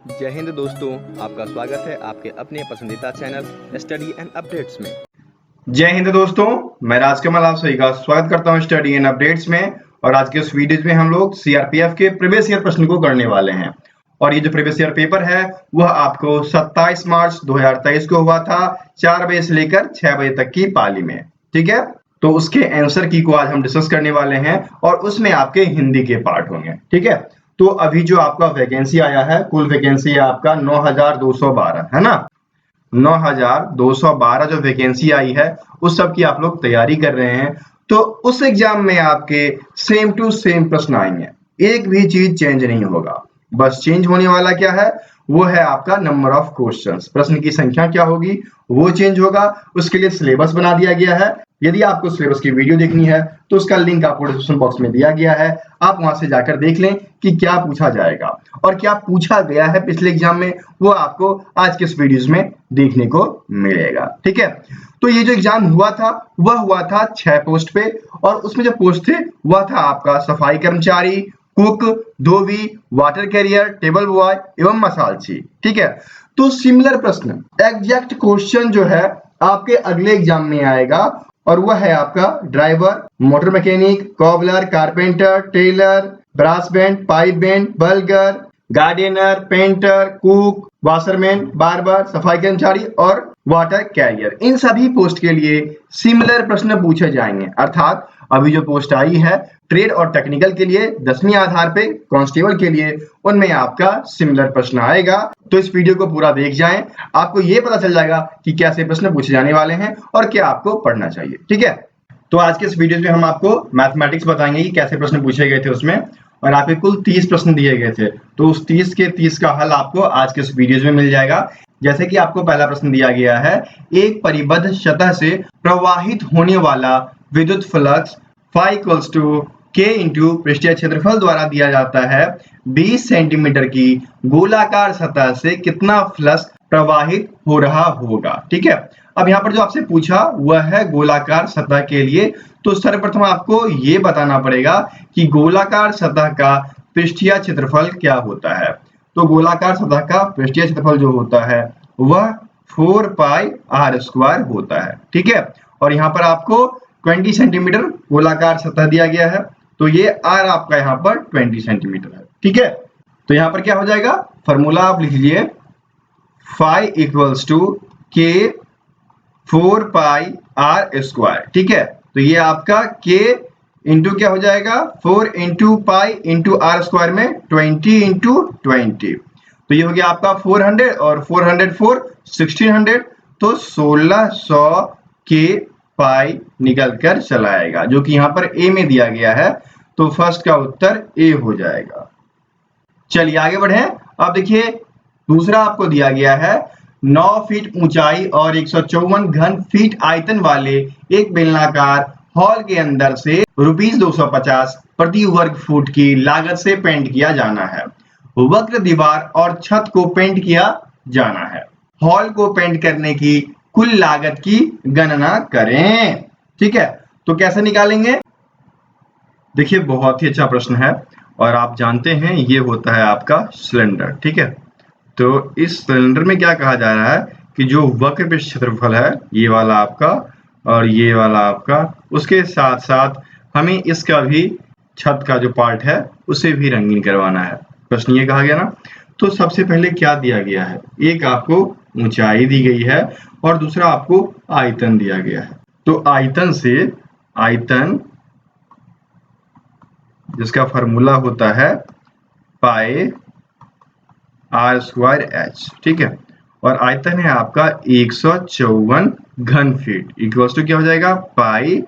जय हिंद दोस्तों, आपका स्वागत है आपके अपने पसंदीदा चैनल स्टडी एंड अपडेट्स में। जय हिंद दोस्तों, मैं राजकमल आप सभी का स्वागत करता हूं स्टडी एंड अपडेट्स में। और आज के इस वीडियो में हम लोग सीआरपीएफ के प्रीवियस ईयर प्रश्न को करने वाले हैं। और ये जो प्रीवियस ईयर पेपर है वह आपको 27 मार्च 2023 को हुआ था, 4 बजे से लेकर 6 बजे तक की पाली में। ठीक है, तो उसके आंसर की को आज हम डिस्कस करने वाले हैं और उसमें आपके हिंदी के पार्ट होंगे। ठीक है, तो अभी जो आपका वैकेंसी आया है, कुल वैकेंसी आपका 9212 है ना। 9212 जो वैकेंसी आई है उस सब की आप लोग तैयारी कर रहे हैं, तो उस एग्जाम में आपके सेम टू सेम प्रश्न आएंगे, एक भी चीज चेंज नहीं होगा। बस चेंज होने वाला क्या है, वो है आपका नंबर ऑफ क्वेश्चंस। प्रश्न की संख्या क्या होगी वो चेंज होगा। उसके लिए सिलेबस बना दिया गया है। यदि आपको सिलेबस की वीडियो देखनी है तो उसका लिंक आपको डिस्क्रिप्शन बॉक्स में दिया गया है, आप वहां से जाकर देख लें कि क्या पूछा जाएगा और क्या पूछा गया है पिछले एग्जाम में, वो आपको आज के इस वीडियोस में देखने को मिलेगा। ठीक है, तो ये जो एग्जाम हुआ था वह हुआ था 6 पोस्ट पे, और उसमें जो पोस्ट थे वह था आपका सफाई कर्मचारी, कुक, धोबी, वाटर कैरियर, टेबल बॉय एवं मसालची। ठीक है, तो सिमिलर प्रश्न, एग्जैक्ट क्वेश्चन जो है आपके अगले एग्जाम में आएगा, और वह है आपका driver, motor mechanic, cobbler, carpenter, tailor, brass band, pipe band, bugler, gardener, painter, cook, washerman, barber, सफाई कर्मचारी और वाटर कैरियर। इन सभी पोस्ट के लिए सिमिलर प्रश्न पूछे जाएंगे। अर्थात अभी जो पोस्ट आई है ट्रेड और टेक्निकल के लिए 10वीं आधार पे, कांस्टेबल के लिए उनमें आपका सिमिलर प्रश्न आएगा। तो इस वीडियो को पूरा देख जाएं, आपको ये पता चल जाएगा कि कैसे प्रश्न पूछे जाने वाले हैं और क्या आपको पढ़ना चाहिए। ठीक है, तो आज के इस वीडियो में हम आपको मैथमेटिक्स बताएंगे कि कैसे प्रश्न पूछे गए थे उसमें, और आपके कुल 30 प्रश्न दिए गए थे, तो उस 30 के 30 का हल आपको आज के इस वीडियो में मिल जाएगा। जैसे कि आपको पहला प्रश्न दिया गया है, एक परिबद्ध सतह से प्रवाहित होने वाला विद्युत फ्लक्स φ K इंटू पृष्ठीय क्षेत्रफल द्वारा दिया जाता है। 20 सेंटीमीटर की गोलाकार सतह से कितना फ्लक्स प्रवाहित हो रहा होगा। ठीक है, अब यहाँ पर जो आपसे पूछा वह है गोलाकार सतह के लिए, तो सर्वप्रथम आपको ये बताना पड़ेगा कि गोलाकार सतह का पृष्ठीय क्षेत्रफल क्या होता है। तो गोलाकार सतह का पृष्ठीय क्षेत्रफल जो होता है वह 4πr² होता है। ठीक है, और यहाँ पर आपको 20 सेंटीमीटर गोलाकार सतह दिया गया है, तो ये r आपका यहाँ पर 20 सेंटीमीटर है। ठीक है, तो यहाँ पर क्या हो जाएगा, फॉर्मूला आप लिख लीजिए, φ K 4πr²। ठीक है, तो ये आपका K इंटू क्या हो जाएगा, 4 इंटू पाई इंटू r² में 20 इंटू 20, तो ये हो गया आपका 400 और 404 1600, तो 1600 के पाई निकल कर चला आएगा, जो कि यहाँ पर ए में दिया गया है, तो फर्स्ट का उत्तर ए हो जाएगा। चलिए आगे बढ़े। अब देखिए दूसरा आपको दिया गया है, 9 फीट ऊंचाई और 154 घन फीट आयतन वाले एक बेलनाकार हॉल के अंदर से ₹250 प्रति वर्ग फुट की लागत से पेंट किया जाना है। वक्र दीवार और छत को पेंट किया जाना है। हॉल को पेंट करने की कुल लागत की गणना करें। ठीक है, तो कैसे निकालेंगे, देखिए बहुत ही अच्छा प्रश्न है, और आप जानते हैं ये होता है आपका सिलेंडर। ठीक है, तो इस सिलेंडर में क्या कहा जा रहा है कि जो वक्र पृष्ठ क्षेत्रफल है ये वाला आपका और ये वाला आपका, उसके साथ साथ हमें इसका भी छत का जो पार्ट है उसे भी रंगीन करवाना है। प्रश्न ये कहा गया ना, तो सबसे पहले क्या दिया गया है, एक आपको ऊंचाई दी गई है और दूसरा आपको आयतन दिया गया है। तो आयतन से, आयतन जिसका फॉर्मूला होता है पाई r²h। ठीक है, और आयतन है आपका 154 घन फीट, इक्वल्स टू क्या हो जाएगा, पाई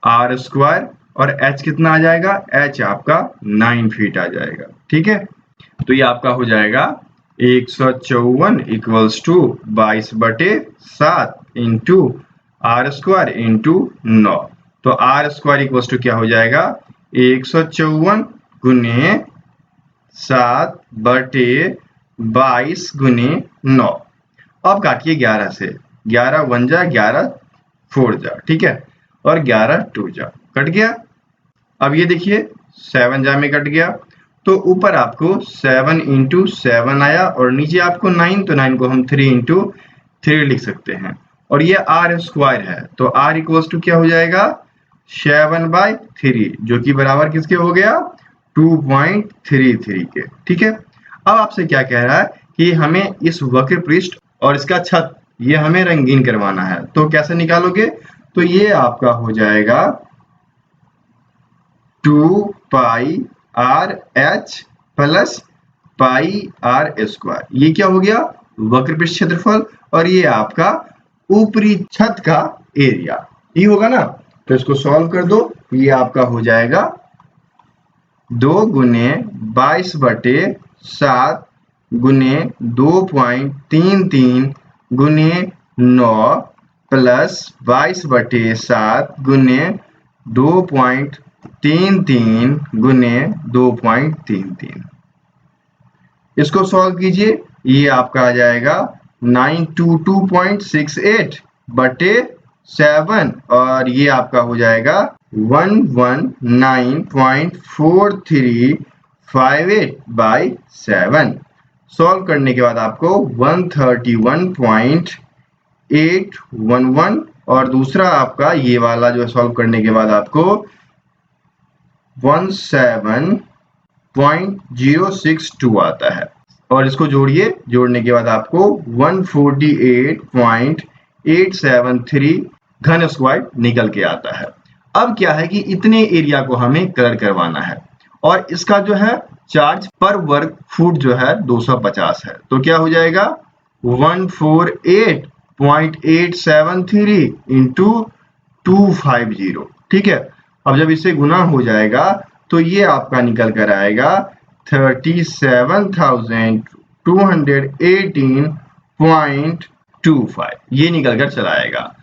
r², और h कितना आ जाएगा, h आपका 9 फीट आ जाएगा। ठीक है, तो ये आपका हो जाएगा 154 equals to 22/7 into r² into 9, तो r² इक्वल्स टू क्या हो जाएगा, 154 गुने 7/22 गुने 9। अब काटिए 11 से, 11 1 जा, 11 4 जा। ठीक है, और 11 2 जा, कट गया। अब ये देखिए 7 जा में कट गया, तो ऊपर आपको 7 इंटू 7 आया और नीचे आपको 9, तो 9 को हम 3 इंटू 3 लिख सकते हैं और ये आर स्क्वायर है, तो आर इक्वल्स टू क्या हो जाएगा 7/3 जो कि बराबर किसके हो गया 2.33 के। ठीक है, अब आपसे क्या कह रहा है कि हमें इस वक्र पृष्ठ और इसका छत ये हमें रंगीन करवाना है, तो कैसे निकालोगे, तो ये आपका हो जाएगा 2πRh प्लस πr²। ये क्या हो गया वक्र पृष्ठ क्षेत्रफल और ये आपका ऊपरी छत का एरिया, ये होगा ना। तो इसको सॉल्व कर दो, ये आपका हो जाएगा 2 गुने 22/7 गुने 2.33 गुने 9 प्लस 22/7 गुने 2.33 गुने 2.33। इसको सॉल्व कीजिए, ये आपका आ जाएगा 922.68/7 और ये आपका हो जाएगा 119.4358/7। सॉल्व करने के बाद आपको 131.811 और दूसरा आपका ये वाला जो सॉल्व करने के बाद आपको 17.062 आता है और इसको जोड़िए, जोड़ने के बाद आपको 148.873 घन स्क्वायर निकल के आता है। अब क्या है कि इतने एरिया को हमें कलर करवाना है और इसका जो है चार्ज पर वर्ग फुट जो है 250 है, तो क्या हो जाएगा 148.873 इंटू 250। ठीक है, अब जब इससे गुना हो जाएगा तो ये आपका निकल कर आएगा 37,218.25, ये निकल कर चला आएगा।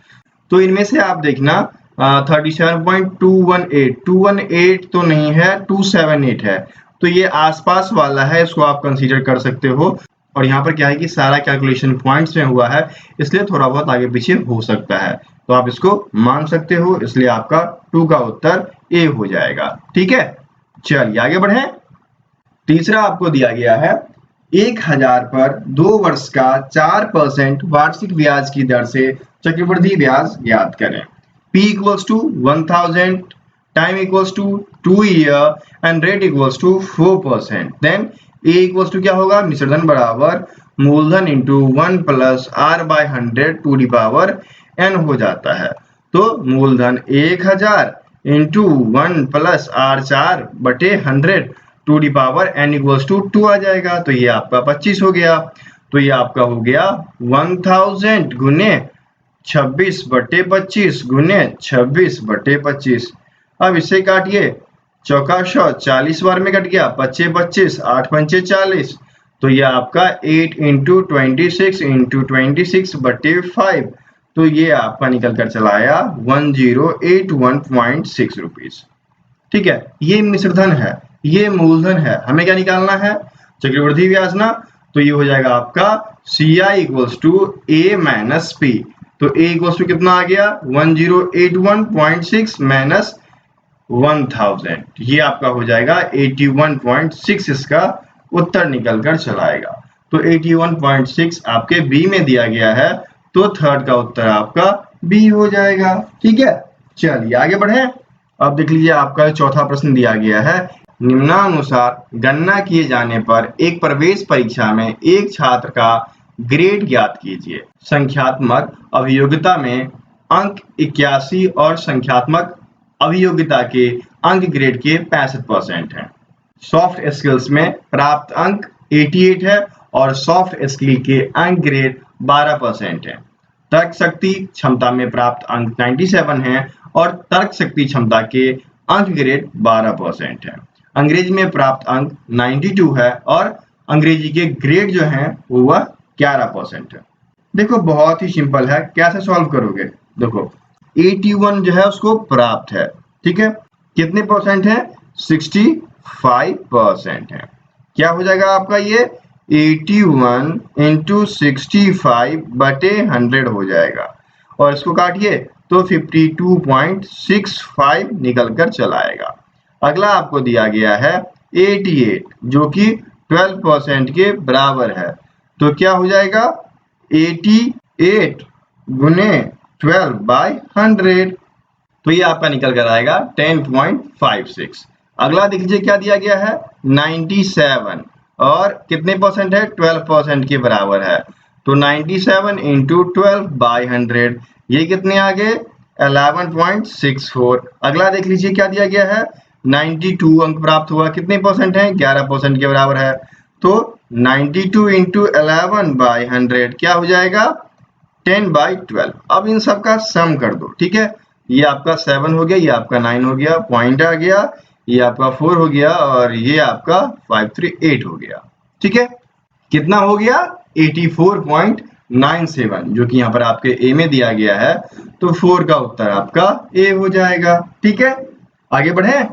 तो इनमें से आप देखना 37.218 तो नहीं है, 278 है, तो ये आसपास वाला है, इसको आप कंसीडर कर सकते हो। और यहाँ पर क्या है कि सारा कैलकुलेशन पॉइंट्स में हुआ है, इसलिए थोड़ा बहुत आगे पीछे हो सकता है, तो आप इसको मान सकते हो, इसलिए आपका 2 का उत्तर ए हो जाएगा। ठीक है, चलिए आगे बढ़े। तीसरा आपको दिया गया है 1000 पर 2 वर्ष का 4% वार्षिक ब्याज की दर से चक्रवृद्धि ब्याज ज्ञात करें। P equals to 1000, time equals to 2 year and rate equals to 4%. Then A equals to क्या होगा, मिश्रधन बराबर मूलधन into 1 plus r/100 to the power n हो जाता है। तो मूलधन 1000 into 1 plus r/4/100 to the power n equals to 2 आ जाएगा, तो ये आपका 25 हो गया। तो ये आपका हो गया 1000 गुने 26/25 गुने 26/25। अब इसे काटिए, चौका 40 बार में कट गया, 25 8 पंचे 40, तो ये आपका 8 इंटू 26 इंटू 26/5, तो ये आपका निकल कर चला आया 1081.6 रुपीज। ठीक है, ये मिश्रधन है, ये मूलधन है, हमें क्या निकालना है चक्रवृद्धि ब्याज ना, तो ये हो जाएगा आपका CI equals to A minus P। तो A इक्वल्स टू कितना आ गया 1081.6 माइनस 1000, ये आपका हो जाएगा 81.6, इसका उत्तर निकल कर चला आएगा। तो 81.6 आपके बी में दिया गया है, तो थर्ड का उत्तर आपका बी हो जाएगा। ठीक है, चलिए आगे बढ़े। अब देख लीजिए आपका चौथा प्रश्न दिया गया है, निम्नानुसार गणना किए जाने पर एक प्रवेश परीक्षा में एक छात्र का ग्रेड ज्ञात कीजिए। संख्यात्मक अभियोग्यता में अंक 81 और संख्यात्मक अभियोग्यता के अंक ग्रेड के 65% हैं। सॉफ्ट स्किल्स में प्राप्त अंक 88 है और सॉफ्ट स्किल के अंक ग्रेड 12% है। तर्क शक्ति क्षमता में प्राप्त अंक 97 है और तर्क शक्ति क्षमता के अंक ग्रेड 12% है। अंग्रेजी में प्राप्त अंक 92 है और अंग्रेजी के ग्रेड जो है वह 11% है। देखो बहुत ही सिंपल है, कैसे सॉल्व करोगे, देखो 81 जो है उसको प्राप्त है, ठीक है, कितने परसेंट है 65% है, क्या हो जाएगा आपका ये 81 इंटू 65/100 हो जाएगा और इसको काटिए तो 52.65 निकल कर चला आएगा। अगला आपको दिया गया है 88 जो कि 12% के बराबर है। तो क्या हो जाएगा 88 गुने 12/100, तो ये आपका निकल कर आएगा 10.56। अगला देख लीजिए क्या दिया गया है 97 और कितने परसेंट है 12% के बराबर है। तो 97 इंटू 12/100 ये कितने आ गए 11.64। अगला देख लीजिए क्या दिया गया है 92 अंक प्राप्त हुआ, कितने परसेंट है 11% के बराबर है। तो 92 इंटू 11/100 क्या हो जाएगा 10/12। अब इन सब का सम कर दो, ठीक है। ये आपका 7 हो गया, ये आपका 9 हो गया, पॉइंट आ गया, ये आपका 4 हो गया और ये आपका 538 हो गया, ठीक है। कितना हो गया 84.97 जो कि यहाँ पर आपके ए में दिया गया है। तो 4 का उत्तर आपका ए हो जाएगा, ठीक है। आगे बढ़े,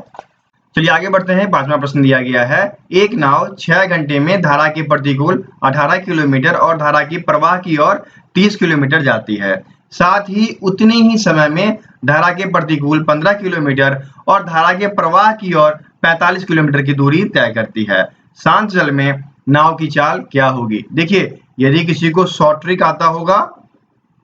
चलिए आगे बढ़ते हैं। 5वां प्रश्न दिया गया है एक नाव 6 घंटे में धारा के प्रतिकूल 18 किलोमीटर और धारा की प्रवाह की ओर 30 किलोमीटर जाती है, साथ ही उतने ही समय में धारा के प्रतिकूल 15 किलोमीटर और धारा के प्रवाह की ओर 45 किलोमीटर की दूरी तय करती है। शांत जल में नाव की चाल क्या होगी। देखिए यदि किसी को शॉर्ट ट्रिक आता होगा,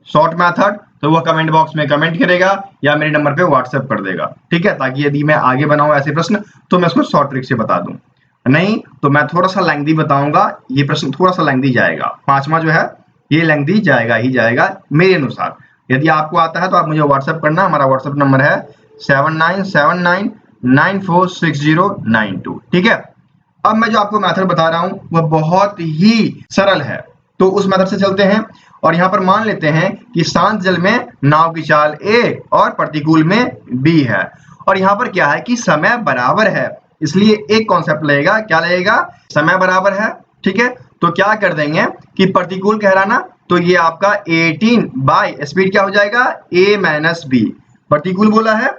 शॉर्ट मेथड, तो वह कमेंट बॉक्स में कमेंट करेगा या मेरे नंबर पे व्हाट्सएप कर देगा, ठीक है, ताकि यदि मैं आगे बनाऊं ऐसे प्रश्न तो मैं उसको शॉर्ट ट्रिक से बता दूं। नहीं तो मैं थोड़ा सा लेंथी बताऊंगा, ये प्रश्न थोड़ा सा लेंथी जाएगा। 5वां जो है ये लेंथी जाएगा ही जाएगा मेरे अनुसार। यदि आपको आता है तो आप मुझे व्हाट्सएप करना, हमारा व्हाट्सएप नंबर है 7979946092, ठीक है। अब मैं जो आपको मेथड बता रहा हूं वह बहुत ही सरल है, तो उस मेथड से चलते हैं। और यहाँ पर मान लेते हैं कि शांत जल में नाव की चाल A और प्रतिकूल में B है, और यहाँ पर क्या है कि समय बराबर है, इसलिए एक कॉन्सेप्ट लगेगा, क्या लगेगा समय बराबर है, ठीक है। तो क्या कर देंगे कि प्रतिकूल कह रहा ना, तो ये आपका 18 बाय स्पीड क्या हो जाएगा A माइनस B, प्रतिकूल बोला है।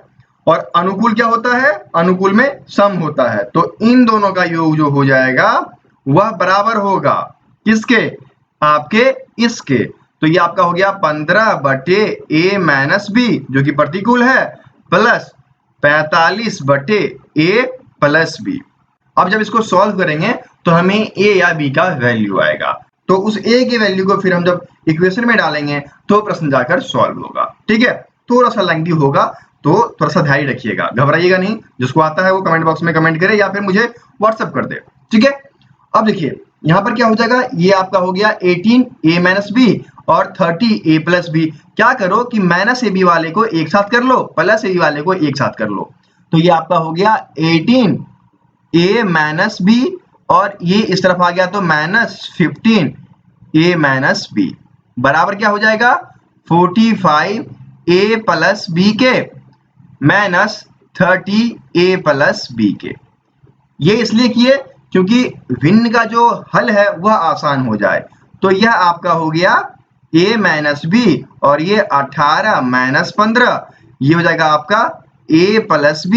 और अनुकूल क्या होता है, अनुकूल में सम होता है, तो इन दोनों का योग जो हो जाएगा वह बराबर होगा किसके, आपके इसके। तो ये आपका हो गया 15/A माइनस B जो कि प्रतिकूल है, प्लस 45/A प्लस B। अब जब इसको सॉल्व करेंगे तो हमें A या B का वैल्यू आएगा, तो उस A की वैल्यू को फिर हम जब इक्वेशन में डालेंगे तो प्रश्न जाकर सॉल्व होगा, ठीक है। थोड़ा सा लेंथी होगा तो थोड़ा सा ध्यान रखिएगा, घबराइएगा नहीं। जिसको आता है वो कमेंट बॉक्स में कमेंट करे या फिर मुझे व्हाट्सएप कर दे, ठीक है। अब देखिए यहाँ पर क्या हो जाएगा, ये आपका हो गया 18A माइनस B और 30A प्लस B। क्या करो कि माइनस AB वाले को एक साथ कर लो, प्लस AB वाले को एक साथ कर लो, तो ये आपका हो गया 18A माइनस B और ये इस तरफ आ गया तो माइनस 15A माइनस B बराबर क्या हो जाएगा 45A प्लस B के माइनस 30A प्लस B के। ये इसलिए किए क्योंकि भिन्न का जो हल है वह आसान हो जाए। तो यह आपका हो गया A माइनस B और ये 18 माइनस 15, ये हो जाएगा आपका A plus B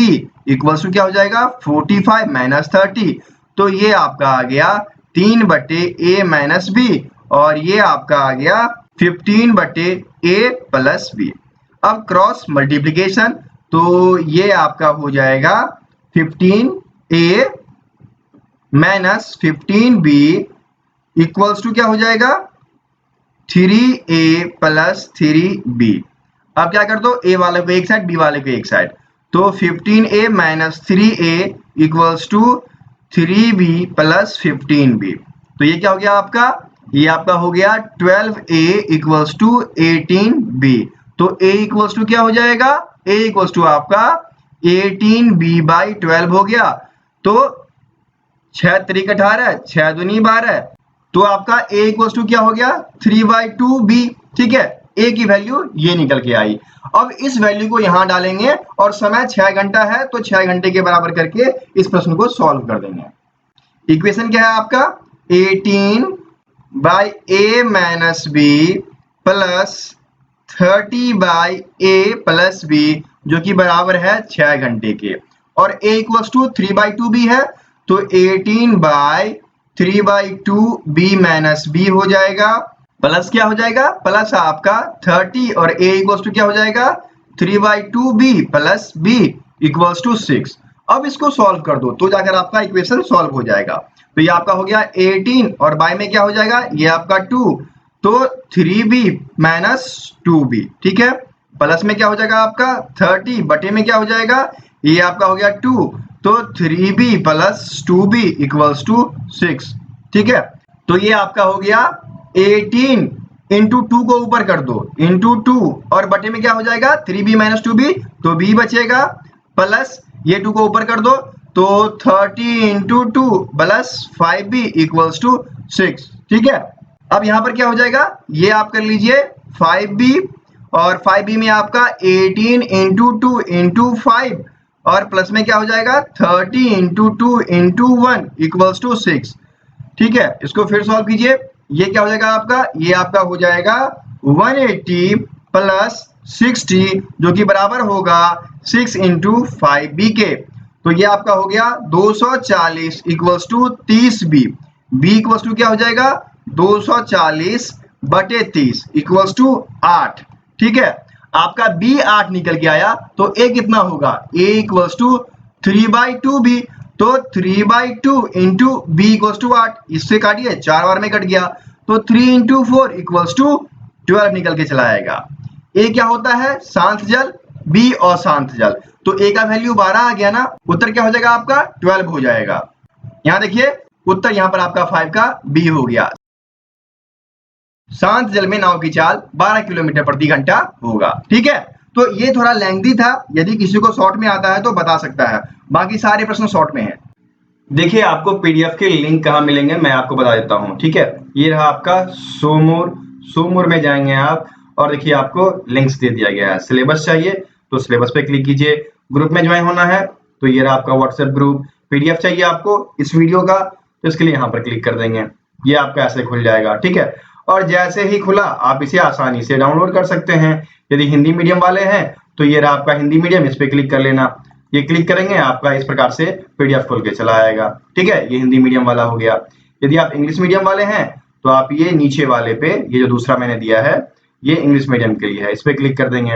equals to क्या हो जाएगा 45 माइनस 30। तो ये आपका आ गया 3/A माइनस B और ये आपका आ गया 15/A प्लस B। अब क्रॉस मल्टीप्लीकेशन, तो ये आपका हो जाएगा 15A minus 15B equals to क्या हो जाएगा 3A प्लस 3B। अब क्या कर दो A वाले को एक साइड B वाले को एक साइड, तो 15A minus 3A equals to 3B plus 15B। तो ये क्या हो गया आपका, ये आपका हो गया 12A इक्वल्स टू 18B। तो A इक्वल्स टू क्या हो जाएगा, A इक्वल्स टू आपका 18B/12 हो गया। तो 6 त्रिक 18, 6 दूनी 12, तो आपका A इक्वल्स टू क्या हो गया 3/2B, ठीक है। A की वैल्यू ये निकल के आई। अब इस वैल्यू को यहां डालेंगे और समय 6 घंटा है तो 6 घंटे के बराबर करके इस प्रश्न को सॉल्व कर देंगे। इक्वेशन क्या है आपका 18/A minus B plus 30/A plus B जो कि बराबर है 6 घंटे के, और A इक्वल्स टू 3/2B है, तो 18/3/2B माइनस B हो जाएगा, प्लस क्या हो जाएगा, प्लस आपका 30 और A इक्वल्स टू क्या हो जाएगा 3/2B plus B equals to 6। अब इसको सॉल्व कर दो तो जाकर आपका इक्वेशन सॉल्व हो जाएगा। तो ये आपका हो गया 18 और बाय में क्या हो जाएगा, ये आपका 2, तो 3b माइनस 2b, ठीक है। प्लस में क्या हो जाएगा आपका 30 बटे में क्या हो जाएगा, ये आपका हो गया 2, तो 3b plus 2b equals to 6, ठीक है। तो ये आपका हो गया 18 इंटू 2 को ऊपर कर दो इंटू 2 और बटे में क्या हो जाएगा 3b माइनस 2b, तो b बचेगा, प्लस ये 2 को ऊपर कर दो तो 30 into 2 plus 5b equals to 6, ठीक है। अब यहाँ पर क्या हो जाएगा, ये आप कर लीजिए 5b और 5b में आपका 18 इंटू 2 इंटू 5 और प्लस में क्या हो जाएगा 30 इंटू 2 इंटू 1 इक्वल्स टू 6, ठीक है। इसको फिर सॉल्व कीजिए, ये क्या हो जाएगा आपका, ये आपका हो जाएगा 180 प्लस 60 जो कि बराबर होगा 6 इंटू 5b के। तो ये आपका हो गया 240 equals to 30b, b equals to क्या हो जाएगा 240 बटे 30 इक्वल्स टू 8, ठीक है। आपका b 8 निकल के आया तो a कितना होगा, a इक्वल्स टू 3/2b, तो 3/2 इंटू b इक्वल्स टू 8, इससे काटिए 4 बार में कट गया, तो 3 इंटू 4 इक्वल्स टू 12 निकल के चला आएगा। a क्या होता है शांत जल, b अशांत जल, तो a का वैल्यू 12 आ गया ना, उत्तर क्या हो जाएगा आपका 12 हो जाएगा। यहाँ देखिए उत्तर यहाँ पर आपका 5 का b हो गया। शांत जल में नाव की चाल 12 किलोमीटर प्रति घंटा होगा, ठीक है। तो ये थोड़ा लेंथी था, यदि किसी को शॉर्ट में आता है तो बता सकता है, बाकी सारे प्रश्न शॉर्ट में हैं। देखिए आपको पीडीएफ के लिंक कहाँ मिलेंगे मैं आपको बता देता हूँ, ठीक है। ये रहा आपका सोमोर में जाएंगे आप और देखिए आपको लिंक्स दे दिया गया है। सिलेबस चाहिए तो सिलेबस पे क्लिक कीजिए, ग्रुप में ज्वाइन होना है तो ये रहा आपका व्हाट्सएप ग्रुप, पीडीएफ चाहिए आपको इस वीडियो का तो इसके लिए यहाँ पर क्लिक कर देंगे, ये आपका ऐसे खुल जाएगा, ठीक है। और जैसे ही खुला आप इसे आसानी से डाउनलोड कर सकते हैं। यदि हिंदी मीडियम वाले हैं तो ये रहा आपका हिंदी मीडियम, इस पे क्लिक कर लेना, ये क्लिक करेंगे आपका इस प्रकार से पीडीएफ खोल के चला आएगा, ठीक है। ये हिंदी मीडियम वाला हो गया। यदि आप इंग्लिश मीडियम वाले हैं तो आप ये नीचे वाले पे, ये जो दूसरा मैंने दिया है ये इंग्लिश मीडियम के लिए है, इस पे क्लिक कर देंगे,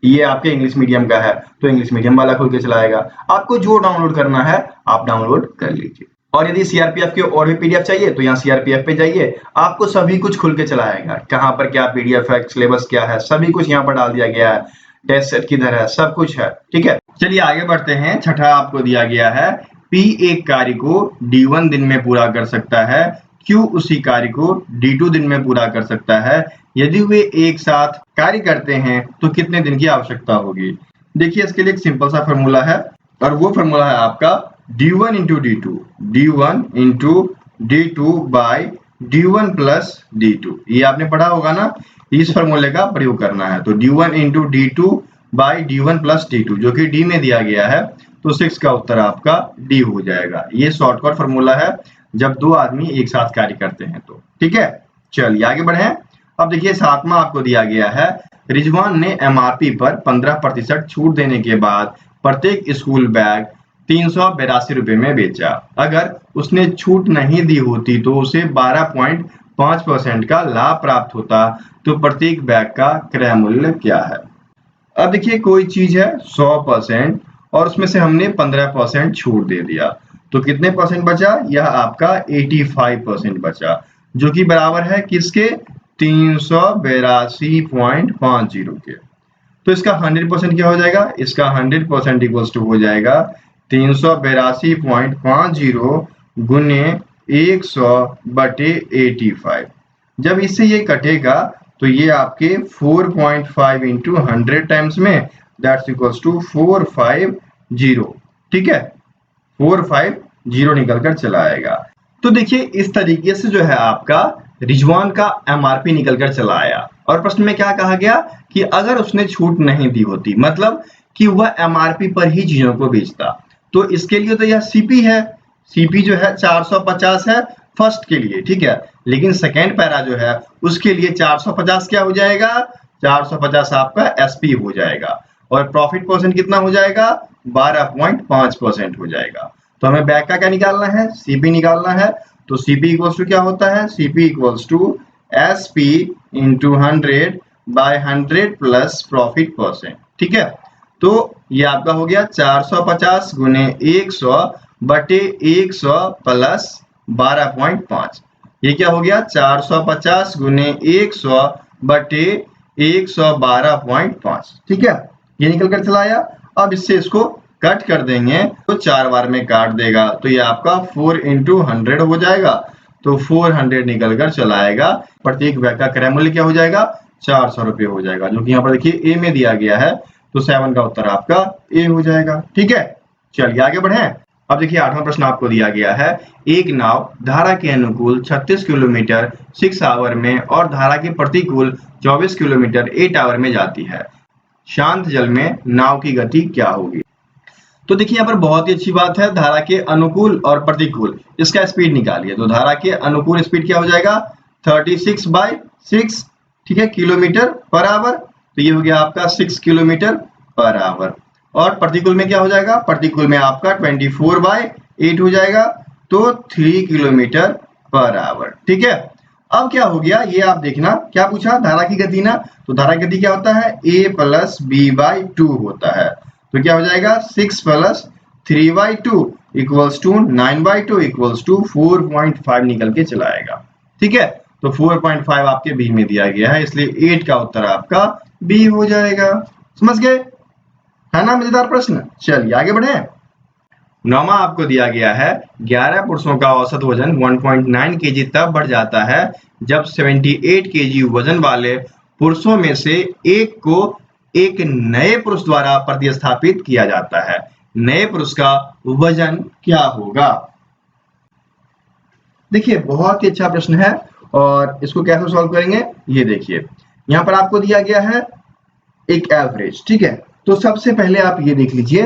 ये आपके इंग्लिश मीडियम का है तो इंग्लिश मीडियम वाला खुल के चला आएगा। आपको जो डाउनलोड करना है आप डाउनलोड कर लीजिए। और यदि सीआरपीएफ के और भी पीडीएफ चाहिए तो यहाँ सीआरपीएफ पे जाइए, आपको सभी कुछ खुल के चला आएगा, कहाँ पर क्या पीडीएफ है, सिलेबस क्या है, सभी कुछ यहाँ पर डाल दिया गया है, टेस्ट सेट किधर है, सब कुछ है, ठीक है। चलिए आगे बढ़ते हैं। छठा आपको दिया गया है, P एक कार्य को D1 दिन में पूरा कर सकता है, Q उसी कार्य को D2 दिन में पूरा कर सकता है, यदि वे एक साथ कार्य करते हैं तो कितने दिन की आवश्यकता होगी। देखिए इसके लिए एक सिंपल सा फॉर्मूला है और वो फॉर्मूला है आपका D1 into D2, D1 into D2 by D1 plus D2, ये आपने पढ़ा होगा ना, इस फॉर्मूले का प्रयोग करना है। तो D1 into D2 by D1 plus D2 जो कि D में दिया गया है, तो 6 का उत्तर आपका D हो जाएगा। ये शॉर्टकट फॉर्मूला है जब दो आदमी एक साथ कार्य करते हैं तो, ठीक है। चलिए आगे बढ़े। अब देखिए सातवां आपको दिया गया है, रिजवान ने एमआरपी पर 15% छूट देने के बाद प्रत्येक स्कूल बैग 382 रुपए में बेचा। अगर उसने छूट नहीं दी होती तो उसे 12.5% का लाभ प्राप्त होता, तो प्रत्येक बैग का क्रय मूल्य क्या है। अब देखिए कोई चीज है 100% और उसमें से हमने 15% छूट दे दिया, तो कितने परसेंट बचा, यह आपका 85% बचा, जो कि बराबर है किसके 382.50 के। तो इसका 100% क्या हो जाएगा, इसका 100% इक्वल्स टू हो जाएगा 382.50 गुने 100 बटे 85। जब इससे ये कटेगा तो ये आपके 4.5 इंटू 100 टाइम्स में, दैट्स इक्वल्स टू 450, ठीक है, 450 निकल कर चला आएगा। तो देखिए इस तरीके से जो है आपका रिजवान का एमआरपी निकल कर चला आया। और प्रश्न में क्या कहा गया कि अगर उसने छूट नहीं दी होती, मतलब कि वह एमआरपी पर ही चीजों को बेचता, तो इसके लिए तो यह सीपी है, सीपी जो है 450 है फर्स्ट के लिए, ठीक है। लेकिन सेकेंड पैरा जो है उसके लिए 450 क्या हो जाएगा, 450 आपका एसपी हो जाएगा और प्रॉफिट परसेंट कितना हो जाएगा 12.5% हो जाएगा। तो हमें बैग का क्या निकालना है, सीपी निकालना है। तो सीपी इक्वल्स टू क्या होता है, CP equals to SP into 100 by 100 plus profit percent, ठीक है। तो ये आपका हो गया 450 गुने 100 बटे 100 प्लस 12.5। ये क्या हो गया 450 गुने 100 बटे 112.5। ठीक है, ये निकल कर चला आया। अब इससे इसको कट कर देंगे तो 4 बार में काट देगा, तो ये आपका 4 × 100 हो जाएगा। तो 400 निकल कर चला आएगा। प्रत्येक बैग का क्रय मूल्य क्या हो जाएगा 400 रुपये हो जाएगा, जो कि यहाँ पर देखिए ए में दिया गया है। तो 7 का उत्तर आपका ए हो जाएगा। ठीक है, चलिए आगे बढ़े। अब देखिए 8वां प्रश्न आपको दिया गया है, एक नाव धारा के अनुकूल 36 किलोमीटर 6 आवर में और धारा के प्रतिकूल 24 किलोमीटर 8 आवर में जाती है। शांत जल में नाव की गति क्या होगी? तो देखिए यहाँ पर बहुत ही अच्छी बात है, धारा के अनुकूल और प्रतिकूल इसका स्पीड निकालिए। तो धारा के अनुकूल स्पीड क्या हो जाएगा 36/6, ठीक है, किलोमीटर पर आवर। तो ये हो गया आपका 6 किलोमीटर पर आवर। और प्रतिकूल में क्या हो जाएगा, प्रतिकूल में आपका 24/8 हो जाएगा, तो 3 किलोमीटर पर आवर। ठीक है, अब क्या हो गया ये आप देखना, क्या पूछा धारा की गति ना, तो धारा की गति क्या होता है a + b/2 होता है। तो क्या हो जाएगा 6 + 3/2 = 9/2 = 4.5 निकल के चला आएगा। ठीक है, तो 4.5 आपके बी में दिया गया है, इसलिए 8 का उत्तर आपका बी हो जाएगा। समझ गए, है ना मजेदार प्रश्न। चलिए आगे बढ़े। 9वां आपको दिया गया है, 11 पुरुषों का औसत वजन 1.9 kg तब बढ़ जाता है जब 78 kg वजन वाले पुरुषों में से एक को एक नए पुरुष द्वारा प्रतिस्थापित किया जाता है। नए पुरुष का वजन क्या होगा? देखिए बहुत ही अच्छा प्रश्न है, और इसको कैसे सॉल्व करेंगे ये देखिए। यहाँ पर आपको दिया गया है एक एवरेज। ठीक है, तो सबसे पहले आप ये देख लीजिए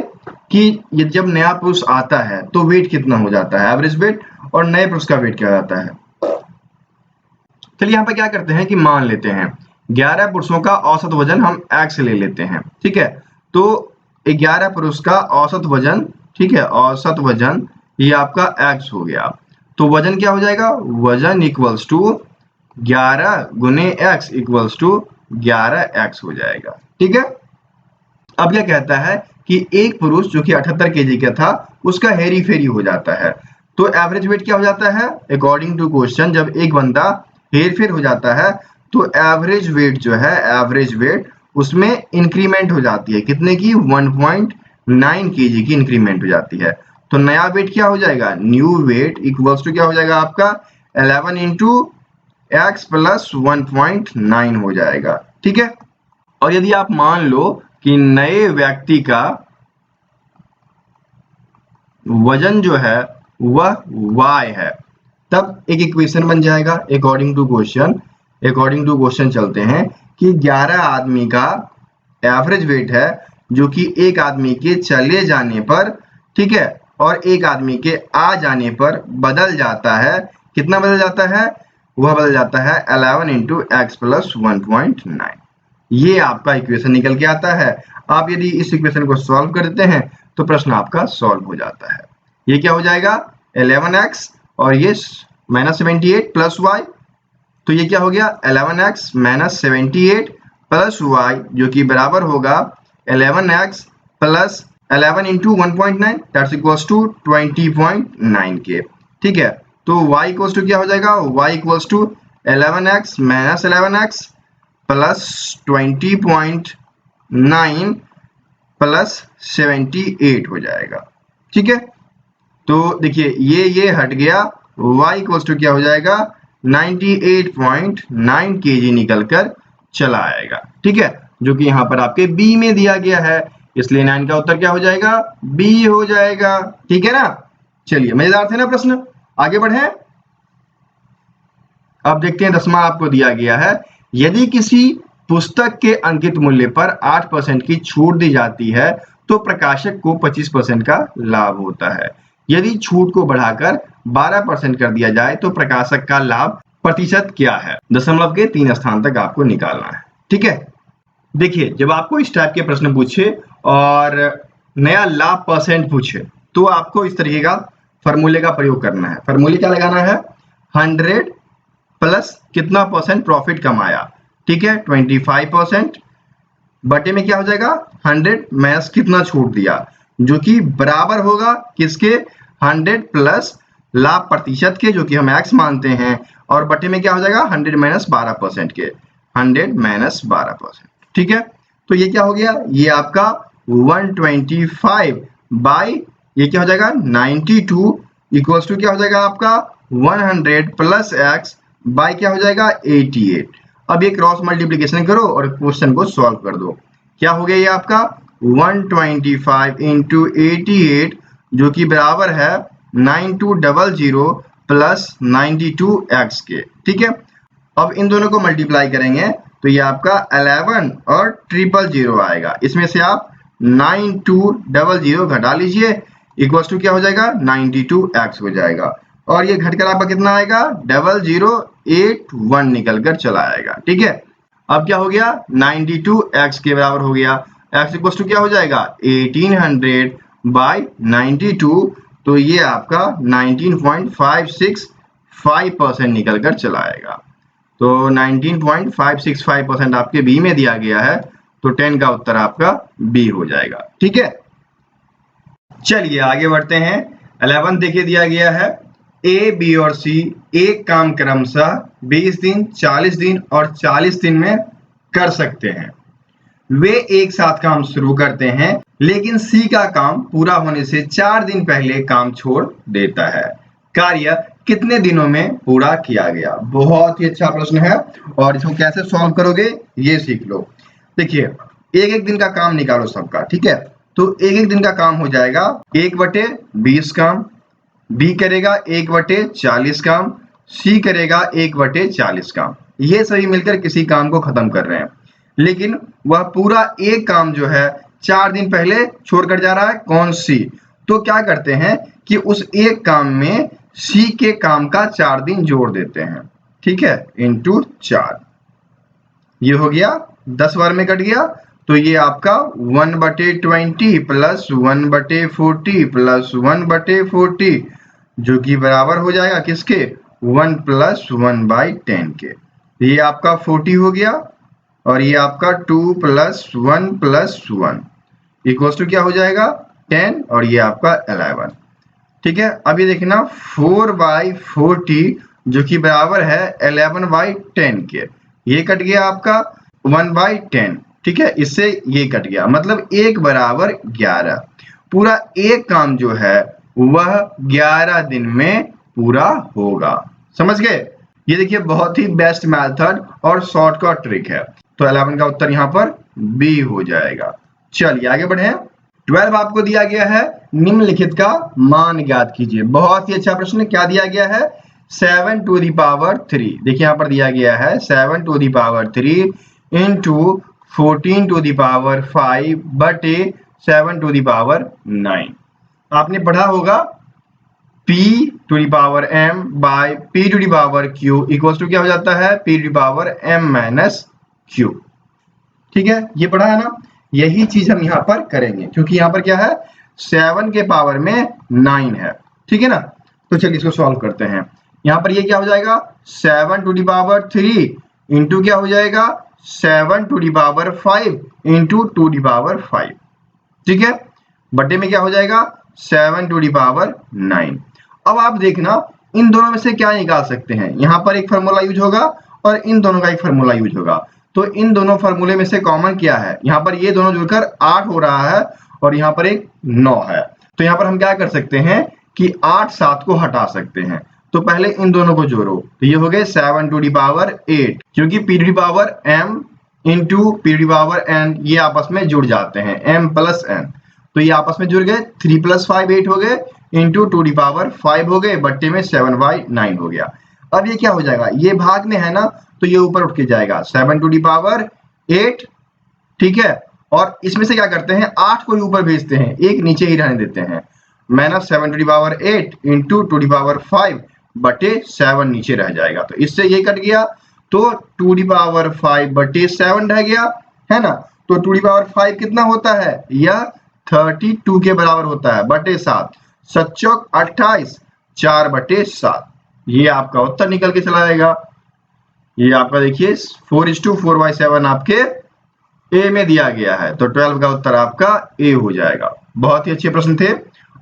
कि ये जब नया पुरुष आता है तो वेट कितना हो जाता है, एवरेज वेट, और नए पुरुष का वेट क्या हो जाता है। चलिए यहाँ पर क्या करते हैं कि मान लेते हैं 11 पुरुषों का औसत वजन हम x ले लेते हैं। ठीक है, तो 11 पुरुष का औसत वजन, ठीक है, औसत वजन ये आपका x हो गया। तो वजन क्या हो जाएगा, वजन = 11 गुने x = 11x हो जाएगा। ठीक है, अब क्या कहता है कि एक पुरुष जो कि 78 kg का था उसका हेरी फेरी हो जाता है, तो एवरेज वेट क्या हो जाता है अकॉर्डिंग टू क्वेश्चन। जब एक बंदा हेर फेर हो जाता है तो एवरेज वेट जो है, एवरेज वेट उसमें इंक्रीमेंट हो जाती है, कितने की 1.9 kg की इंक्रीमेंट हो जाती है। तो नया वेट क्या हो जाएगा, न्यू वेट = क्या हो जाएगा आपका 11 × x + 1.9 हो जाएगा। ठीक है, और यदि आप मान लो कि नए व्यक्ति का वजन जो है वह y है, तब एक इक्वेशन बन जाएगा according to question. According to question चलते हैं कि 11 आदमी का एवरेज वेट है जो कि एक आदमी के चले जाने पर, ठीक है, और एक आदमी के आ जाने पर बदल जाता है। कितना बदल जाता है, वह बदल जाता है 11 × x + 1.9। ये आपका इक्वेशन निकल के आता है। आप यदि इस इक्वेशन को सॉल्व कर देते हैं तो प्रश्न आपका सॉल्व हो जाता है। ये क्या हो जाएगा 11x और ये -78 + y, तो ये क्या हो गया 11x - 78 + y, जो कि बराबर होगा 11x + 11 × 1.9 दैट्स इक्वल्स टू 20.9 के। ठीक है, तो y इक्वल्स टू क्या हो जाएगा, y equals to 11x - 11x + 20.9 + 78 हो जाएगा। ठीक है, तो देखिए ये हट गया, y इक्वल्स टू क्या हो जाएगा 98.9 kg निकल कर चला आएगा। ठीक है, जो कि यहाँ पर आपके b में दिया गया है, इसलिए 9 का उत्तर क्या हो जाएगा b हो जाएगा। ठीक है ना, चलिए मजेदार थे ना प्रश्न, आगे बढ़े। अब देखते हैं 10वां आपको दिया गया है, यदि किसी पुस्तक के अंकित मूल्य पर 8% की छूट दी जाती है तो प्रकाशक को 25% का लाभ होता है। यदि छूट को बढ़ाकर 12% कर दिया जाए तो प्रकाशक का लाभ प्रतिशत क्या है। दशमलव के 3 स्थान तक आपको निकालना है। ठीक है, देखिए जब आपको इस टाइप के प्रश्न पूछे और नया लाभ परसेंट पूछे तो आपको इस तरीके का फॉर्मूले का प्रयोग करना है। फॉर्मूले क्या लगाना है, 100 प्लस कितना % प्रॉफिट कमाया, ठीक है 25%, बटे में क्या हो जाएगा 100 माइनस कितना छोड़ दिया, जो कि बराबर होगा किसके 100 प्लस लाभ प्रतिशत के, जो कि हम x मानते हैं, और बटे में क्या हो जाएगा 100 माइनस 12% के, 100 माइनस 12%। ठीक है, तो ये क्या हो गया, ये आपका 125 बाई ये क्या हो जाएगा 92 इक्वल्स टू क्या हो जाएगा आपका 100 प्लस x बाई क्या हो जाएगा 88। अब ये क्रॉस मल्टीप्लीकेशन करो और क्वेश्चन को सॉल्व कर दो। क्या हो गया ये आपका 125 इंटू 88 जो कि बराबर है 9200 प्लस 92x के। ठीक है, अब इन दोनों को मल्टीप्लाई करेंगे तो ये आपका 11 और 000 आएगा। इसमें से आप 9200 घटा लीजिए इक्वल्स टू क्या हो जाएगा 92x हो जाएगा, और ये घटकर आपका कितना आएगा 0081 निकल कर चला आएगा। ठीक है, अब क्या हो गया 92x के बराबर हो गया, x इक्वल्स टू क्या हो जाएगा 1800 बाई 92, तो ये आपका 19.565% निकल कर चला आएगा। तो 19.565% आपके बी में दिया गया है, तो 10 का उत्तर आपका बी हो जाएगा। ठीक है, चलिए आगे बढ़ते हैं। 11 देखिए दिया गया है ए, बी और सी एक काम क्रमशः 20 दिन, 40 दिन और 40 दिन में कर सकते हैं। वे एक साथ काम शुरू करते हैं, लेकिन सी का काम पूरा होने से 4 दिन पहले काम छोड़ देता है। कार्य कितने दिनों में पूरा किया गया? बहुत ही अच्छा प्रश्न है, और इसको कैसे सॉल्व करोगे ये सीख लो। देखिए, एक एक दिन का काम निकालो सबका। ठीक है, तो एक एक दिन का काम हो जाएगा 1/20 काम, बी करेगा 1/40 काम, सी करेगा 1/40 काम। ये सभी मिलकर किसी काम को खत्म कर रहे हैं, लेकिन वह पूरा एक काम जो है 4 दिन पहले छोड़कर जा रहा है। कौन? सी। तो क्या करते हैं कि उस एक काम में सी के काम का 4 दिन जोड़ देते हैं। ठीक है, इंटू 4, ये हो गया 10 बार में कट गया, तो ये आपका 1/20 प्लस 1/40 प्लस 1/40 जो कि बराबर हो जाएगा किसके 1 प्लस 1/10 के। ये आपका 40 हो गया, और ये आपका 2 प्लस 1 प्लस 1 इक्वल्स टू क्या हो जाएगा 10, और ये आपका 11। ठीक है, अब ये देखना 4/40 जो कि बराबर है 11/10 के, ये कट गया आपका 1/10। ठीक है, इससे ये कट गया, मतलब 1 बराबर 11। पूरा एक काम जो है वह 11 दिन में पूरा होगा। समझ गए? ये देखिए बहुत ही बेस्ट मेथड और शॉर्टकट ट्रिक है, तो 11 का उत्तर यहाँ पर बी हो जाएगा। चलिए आगे बढ़े। 12 आपको दिया गया है निम्नलिखित का मान ज्ञात कीजिए। बहुत ही अच्छा प्रश्न। क्या दिया गया है 7 टू द पावर 3। देखिए यहाँ पर दिया गया है 7 to the power 3 into 14 to the power 5 बटे 7 टू द पावर 9। आपने पढ़ा होगा p to the power m by p to the power q equals to क्या हो जाता है p to the power m minus q। ठीक है, ये पढ़ा है ना। यही चीज हम यहाँ पर करेंगे, क्योंकि यहाँ पर क्या है 7 के पावर में 9 है। ठीक है ना, तो चलिए इसको सॉल्व करते हैं। यहाँ पर ये क्या हो जाएगा 7 टू द पावर 3 इंटू क्या हो जाएगा 7 to the power 5 into 2 the power 5। ठीक है, बटे में क्या हो जाएगा 7 टू द पावर 9। अब आप देखना इन दोनों में से क्या निकाल सकते हैं। यहाँ पर एक फार्मूला यूज होगा और इन दोनों का एक फार्मूला यूज होगा। तो इन दोनों फार्मूले में से कॉमन क्या है, यहाँ पर ये दोनों जुड़कर 8 हो रहा है, और यहाँ पर एक 9 है। तो यहाँ पर हम क्या कर सकते हैं कि 8 7 को हटा सकते हैं। तो पहले इन दोनों को जोड़ो, तो ये हो गए 7 टू द पावर 8, क्योंकि p to the power m into p to the power n ये आपस में जुड़ जाते हैं, m प्लस n, तो ये आपस में जुड़ गए। 3 प्लस 5 8 हो गए, इंटू 2 द पावर 5 हो गए, बट्टे में 7/9 हो गया। अब ये क्या हो जाएगा, ये भाग में है ना, तो ये ऊपर उठ के जाएगा 7 टू द पावर 8। ठीक है, और इसमें से क्या करते हैं 8 को ही ऊपर भेजते हैं, एक नीचे ही रहने देते हैं, minus 7 to the power 8 into 2 the power 5 बटे 7 नीचे रह जाएगा, तो इससे ये कट गया। तो 2 द पावर 5 बटे 7 रह गया, है ना। तो 2 द पावर 5 कितना होता है, यह 32 के बराबर होता है, बटे 7, 7 चौक 28, 4 बटे 7। ये आपका उत्तर निकल के चला आएगा। ये आपका देखिए 4:4/7 आपके ए में दिया गया है, तो 12 का उत्तर आपका ए हो जाएगा। बहुत ही अच्छे प्रश्न थे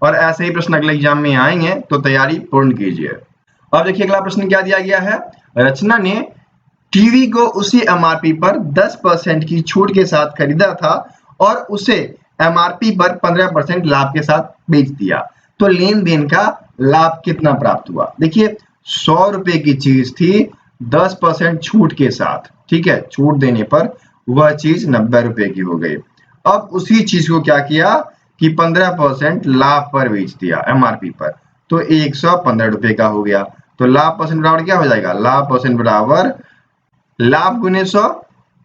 और ऐसे ही प्रश्न अगले एग्जाम में आएंगे, तो तैयारी पूर्ण कीजिए। अब देखिए अगला प्रश्न क्या दिया गया है। रचना ने टीवी को उसी एमआरपी पर 10% की छूट के साथ खरीदा था और उसे एमआरपी पर 15% लाभ के साथ बेच दिया, तो लेन देन का लाभ कितना प्राप्त हुआ। देखिए 100 रुपए की चीज थी, 10% छूट के साथ, ठीक है, छूट देने पर वह चीज 90 रुपए की हो गई। अब उसी चीज को क्या किया कि 15% लाभ पर बेच दिया एमआरपी पर, तो 115 रुपए का हो गया। तो लाभ परसेंट बराबर क्या हो जाएगा, लाभ परसेंट बराबर लाभ गुने 100,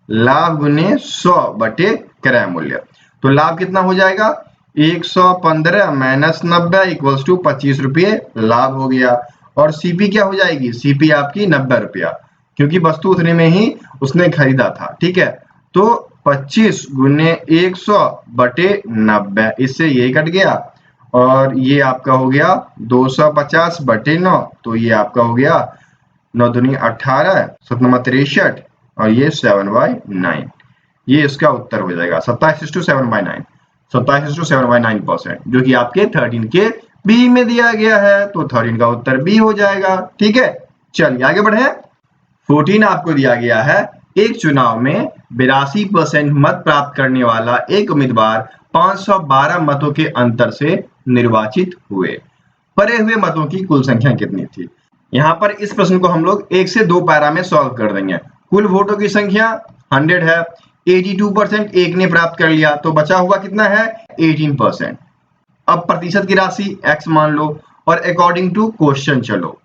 लाभ गुने 100 बटे क्रय मूल्य। तो लाभ कितना हो जाएगा, 115 माइनस 90 इक्वल्स टू 25 रुपये लाभ हो गया। और सीपी क्या हो जाएगी, सीपी आपकी 90 रुपया, क्योंकि वस्तु उतने में ही उसने खरीदा था, ठीक है। तो 25 गुने 100 बटे 90, इससे ये कट गया और ये आपका हो गया 250 बटे 9, तो ये आपका हो गया 9 दूनी 18, 7 63 और ये 7/9, ये इसका उत्तर हो जाएगा 27:7/9, 27:7/9%, जो कि आपके 13 के बी में दिया गया है, तो 13 का उत्तर बी हो जाएगा। ठीक है, चलिए आगे बढ़े। 14 आपको दिया गया है, एक चुनाव में 82% मत प्राप्त करने वाला एक उम्मीदवार 512 मतों के अंतर से निर्वाचित हुए, पड़े हुए मतों की कुल संख्या कितनी थी। यहाँ पर इस प्रश्न को हम लोग 1 से 2 पैरा में सॉल्व कर देंगे। कुल वोटों की संख्या 100 है, 82% एक ने प्राप्त कर लिया, तो बचा हुआ कितना है 18%। अब प्रतिशत की राशि x मान लो और अकॉर्डिंग टू क्वेश्चन चलो,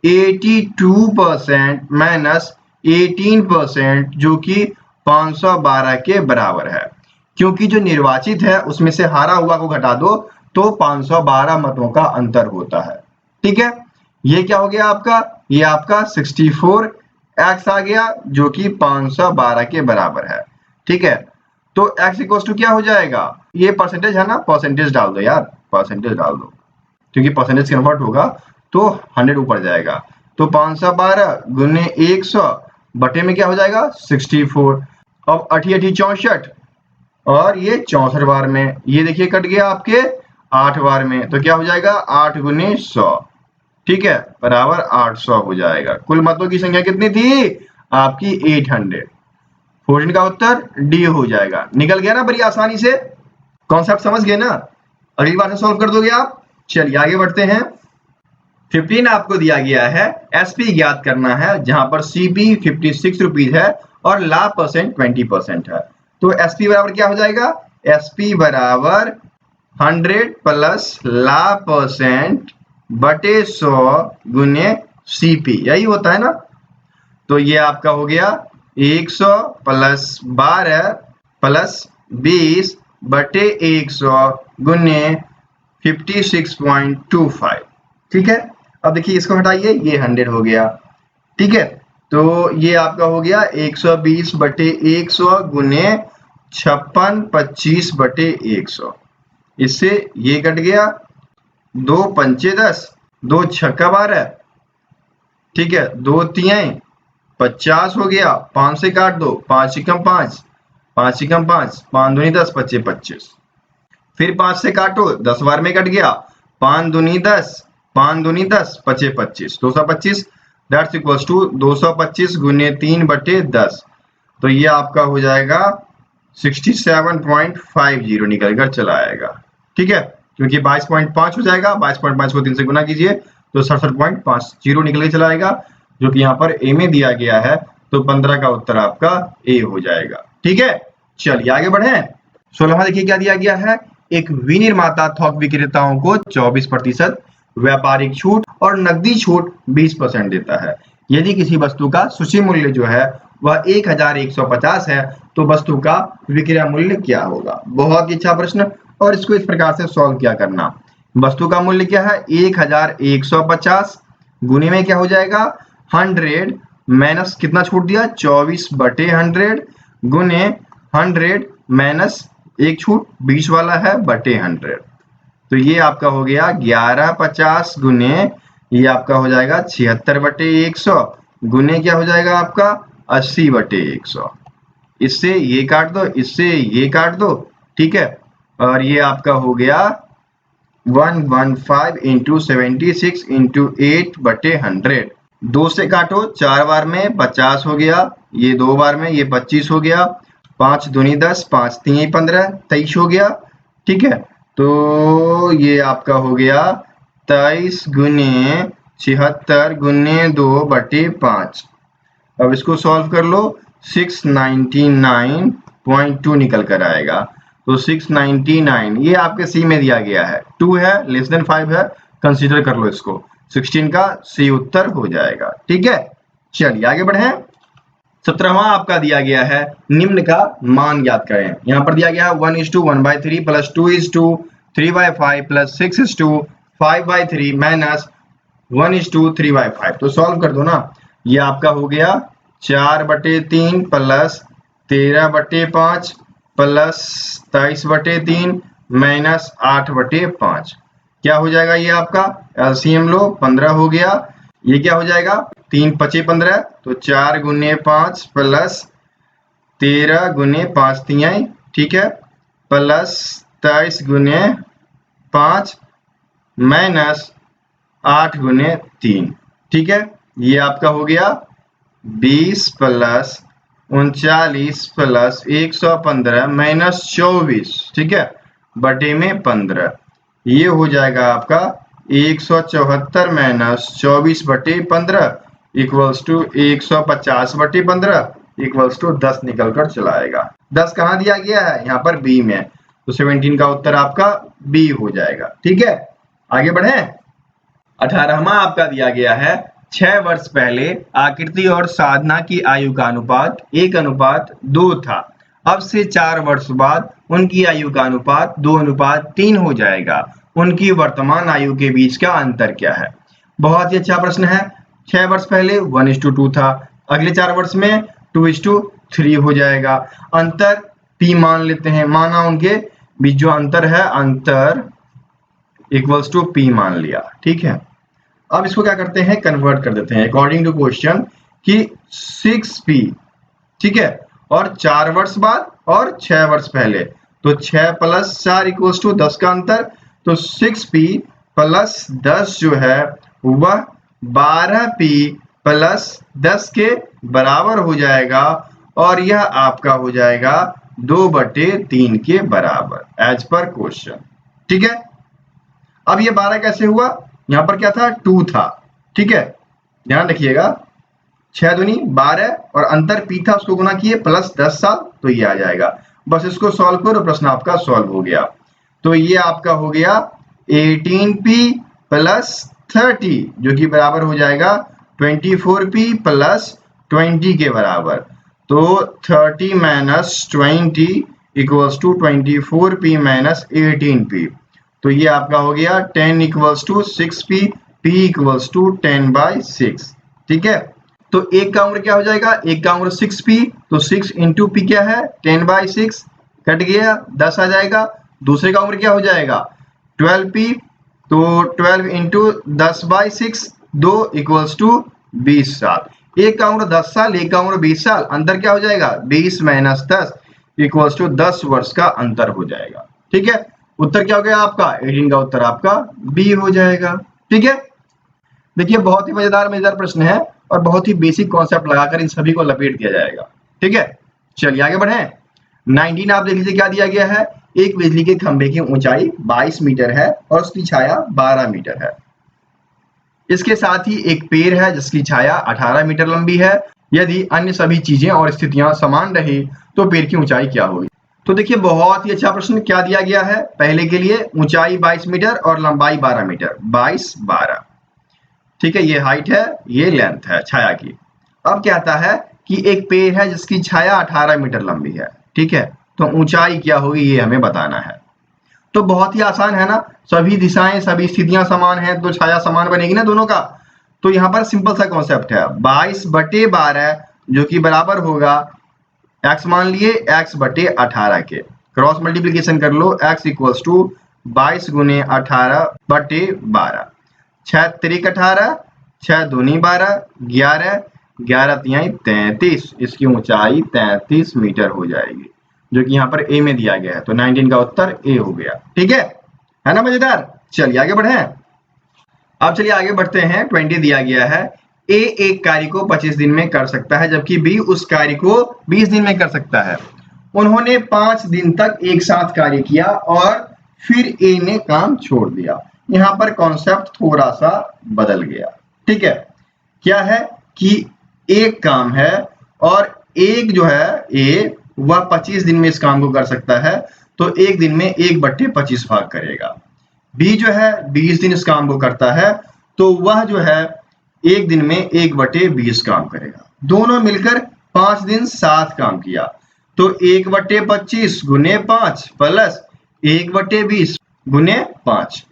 82% माइनस 18% जो कि 512 के बराबर है, क्योंकि जो निर्वाचित है उसमें से हारा हुआ को घटा दो तो 512 मतों का अंतर होता है। ठीक है, ये क्या हो गया आपका, ये आपका 64x आ गया जो कि 512 के बराबर है। ठीक है, तो x इक्वल टू क्या हो जाएगा, ये परसेंटेज है ना, परसेंटेज डाल दो यार, परसेंटेज डाल दो, क्योंकि परसेंटेज कन्वर्ट होगा तो 100 ऊपर जाएगा। तो 512 गुने 100 बटे में क्या हो जाएगा 64। अब 8 64 और ये 64 बार में, ये देखिए कट गया आपके 8 बार में, तो क्या हो जाएगा 8 गुने 100, ठीक है, बराबर 800 हो जाएगा। कुल मतों की संख्या कितनी थी आपकी 800। 14 का उत्तर डी हो जाएगा। निकल गया ना बड़ी आसानी से, कॉन्सेप्ट समझ गए ना, अगली बार से सॉल्व कर दोगे आप। चलिए आगे बढ़ते हैं। 15 आपको दिया गया है, एसपी ज्ञात करना है, जहां पर सीपी 56 रुपीज है और लाभ परसेंट 20% है। तो एसपी बराबर क्या हो जाएगा, एसपी बराबर 100 प्लस लाभ परसेंट बटे 100 गुने सीपी, यही होता है ना। तो ये आपका हो गया 100 प्लस 12 प्लस 20 बटे 100 गुने 56.25। ठीक है, अब देखिए इसको हटाइए, ये 100 हो गया। ठीक है, तो ये आपका हो गया 120 बटे 100 गुने 5625 बटे 100, इससे ये कट गया, 2 पंचे 10, 2 छक्का 12, ठीक है, 2 तियाई 50 हो गया, 5 से काट दो, 5 एकम 5, 5 एकम 5, 5 दूनी 10, 25 25, फिर 5 से काटो, 10 बार में कट गया, 5 दूनी 10, 5 दूनी 10, 25 25, 225, दैट्स इक्वल्स टू 225 गुने 3 बटे 10, तो ये आपका हो जाएगा 67.50 निकल कर चला आएगा। ठीक है, क्योंकि 22.5 हो जाएगा, 22.5 को 3 से गुना कीजिए तो 67.50 निकल के चला आएगा, जो कि यहाँ पर ए में दिया गया है, तो 15 का उत्तर आपका ए हो जाएगा। ठीक है, चलिए आगे बढ़े। 16वां देखिए क्या दिया गया है, एक विनिर्माता थोक विक्रेताओं को 24% व्यापारिक छूट और नकदी छूट 20% देता है। यदि किसी वस्तु का सूची मूल्य जो है वह 1150 है, तो वस्तु का विक्रय मूल्य क्या होगा। बहुत ही अच्छा प्रश्न, और इसको इस प्रकार से सॉल्व किया करना। वस्तु का मूल्य क्या है 1150, गुने में क्या हो जाएगा 100 माइनस कितना छूट दिया 24 बटे 100 गुने 100 माइनस एक छूट 20 वाला है बटे 100, तो ये आपका हो गया 1150 गुने, ये आपका हो जाएगा 76 बटे 100 गुने क्या हो जाएगा आपका 80 बटे 100। इससे ये काट दो, इससे ये काट दो, ठीक है। और ये आपका हो गया 115 इंटू 76 इंटू 8/100। 2 से काटो 4 बार में 50 हो गया, ये 2 बार में ये 25 हो गया, 5 दूनी 10, 5 तीन 15, 23 हो गया, ठीक है। तो ये आपका हो गया 23 गुने 76 गुने 2/5। अब इसको सॉल्व कर लो, 699.2 निकल कर आएगा। तो 699 ये आपके सी में दिया गया है, 2 है, लेस देन 5 है, कंसीडर कर लो इसको, 16 का सी उत्तर हो जाएगा, ठीक है। चलिए आगे बढ़े। 17वां आपका दिया गया है, निम्न का मान ज्ञात करें। यहाँ पर दिया गया है 1:1/3 प्लस 2:3/5 प्लस 6:5/3 माइनस 1:3/5। तो सॉल्व कर दो ना, ये आपका हो गया 4/3 प्लस 13/5 प्लस 23/3 माइनस 8/5। क्या हो जाएगा ये आपका, एलसीएम लो, 15 हो गया। ये क्या हो जाएगा, 3 5 15, तो 4 गुने 5 प्लस 13 गुने 5 तिहाई, ठीक है, प्लस 23 गुने 5 माइनस 8 गुने 3, ठीक है। ये आपका हो गया 20 प्लस 39 प्लस 115 माइनस 24, ठीक है, बटे में 15। ये हो जाएगा आपका 174 minus 24/15 equals to 150/15 equals to 10 निकल कर चला आएगा। 10 कहाँ दिया गया है, यहाँ पर बी में, तो 17 का उत्तर आपका बी हो जाएगा, ठीक है। आगे बढ़े। 18वां आपका दिया गया है, 6 वर्ष पहले आकृति और साधना की आयु का अनुपात 1:2 था। अब से 4 वर्ष बाद उनकी आयु का अनुपात 2:3 हो जाएगा। उनकी वर्तमान आयु के बीच का अंतर क्या है। बहुत ही अच्छा प्रश्न है। 6 वर्ष पहले 1:2 था, अगले 4 वर्ष में 2:3 हो जाएगा। अंतर P मान लेते हैं, माना उनके बीच जो अंतर है, अंतर इक्वल्स टू P मान लिया, ठीक है। अब इसको क्या करते हैं, कन्वर्ट कर देते हैं अकॉर्डिंग टू क्वेश्चन कि 6P, ठीक है, और 4 वर्ष बाद और 6 वर्ष पहले, तो 6 प्लस 4 इक्वल्स टू 10 का अंतर, तो 6P प्लस 10 जो है वह 12P प्लस 10 के बराबर हो जाएगा, और यह आपका हो जाएगा 2/3 के बराबर एज पर क्वेश्चन, ठीक है। अब ये 12 कैसे हुआ, यहाँ पर क्या था, 2 था, ठीक है, ध्यान रखिएगा, 6 दूनी 12 और अंतर P था, उसको गुना किए प्लस 10 साल, तो ये आ जाएगा। बस इसको सॉल्व करो, प्रश्न आपका सॉल्व हो गया। तो ये आपका हो गया 18P प्लस 30 जो कि बराबर हो जाएगा 24P प्लस 20 के बराबर। तो 30 minus 20 equals to 24P minus 18P। तो ये आपका हो गया 10 equals to 6P, P equals to 10/6, ठीक है। तो एक का उम्र क्या हो जाएगा, एक का उम्र 6P, तो 6 इंटू P क्या है 10/6, कट गया 10 आ जाएगा। दूसरे का उम्र क्या हो जाएगा 12P, तो 12 इंटू 10/6, 2 इक्वल्स टू 20 साल। एक का उम्र 10 साल, एक का उम्र 20 साल, अंतर क्या हो जाएगा 20 माइनस 10 इक्वल्स टू 10 वर्ष का अंतर हो जाएगा, ठीक है। उत्तर क्या हो गया आपका 18 का उत्तर आपका बी हो जाएगा, ठीक है। देखिए बहुत ही मजेदार प्रश्न है और बहुत ही बेसिक कॉन्सेप्ट लगाकर इन सभी को लपेट दिया जाएगा, ठीक है। चलिए आगे बढ़े। 19 आप देख लीजिए क्या दिया गया है, एक बिजली के खंभे की ऊंचाई 22 मीटर है और उसकी छाया 12 मीटर है। इसके साथ ही एक पेड़ है जिसकी छाया 18 मीटर लंबी है। यदि अन्य सभी चीजें और स्थितियां समान रही तो पेड़ की ऊंचाई क्या होगी। तो देखिए बहुत ही अच्छा प्रश्न क्या दिया गया है। पहले के लिए ऊंचाई 22 मीटर और लंबाई 12 मीटर, 22 12, ठीक है, ये हाइट है, ये लेंथ है छाया की। अब क्या आता है कि एक पेड़ है जिसकी छाया 18 मीटर लंबी है, ठीक है, तो ऊंचाई क्या होगी ये हमें बताना है। तो बहुत ही आसान है ना, सभी दिशाएं सभी स्थितियां समान हैं तो छाया समान बनेगी ना दोनों का। तो यहाँ पर सिंपल सा कॉन्सेप्ट है 22/12 जो कि बराबर होगा x मान लिए x/18 के, क्रॉस मल्टीप्लीकेशन कर लो, x इक्वल्स टू 22 गुने 18/12, 6 3 18, 6 दूनी 12, 11, 11 तिहाई 33, इसकी ऊंचाई 33 मीटर हो जाएगी, जो कि यहाँ पर ए में दिया गया है। तो 19 का उत्तर ए हो गया। ठीक है ना मजेदार। चलिए आगे बढ़े। अब चलिए आगे बढ़ते हैं। 20 दिया गया है, ए एक कार्य को 25 दिन में कर सकता है जबकि बी उस कार्य को 20 दिन में कर सकता है। उन्होंने 5 दिन तक एक साथ कार्य किया और फिर ए ने काम छोड़ दिया। यहाँ पर कॉन्सेप्ट थोड़ा सा बदल गया। ठीक है, क्या है कि एक काम है और एक जो है ए वह 25 दिन में इस काम को कर सकता है, तो एक दिन में 1/25 भाग करेगा। बी जो है 20 दिन इस काम को करता है, तो वह जो है एक दिन में 1/20 काम करेगा। दोनों मिलकर 5 दिन साथ काम किया, तो 1/25 गुने 5 प्लस 1/20 गुने 5,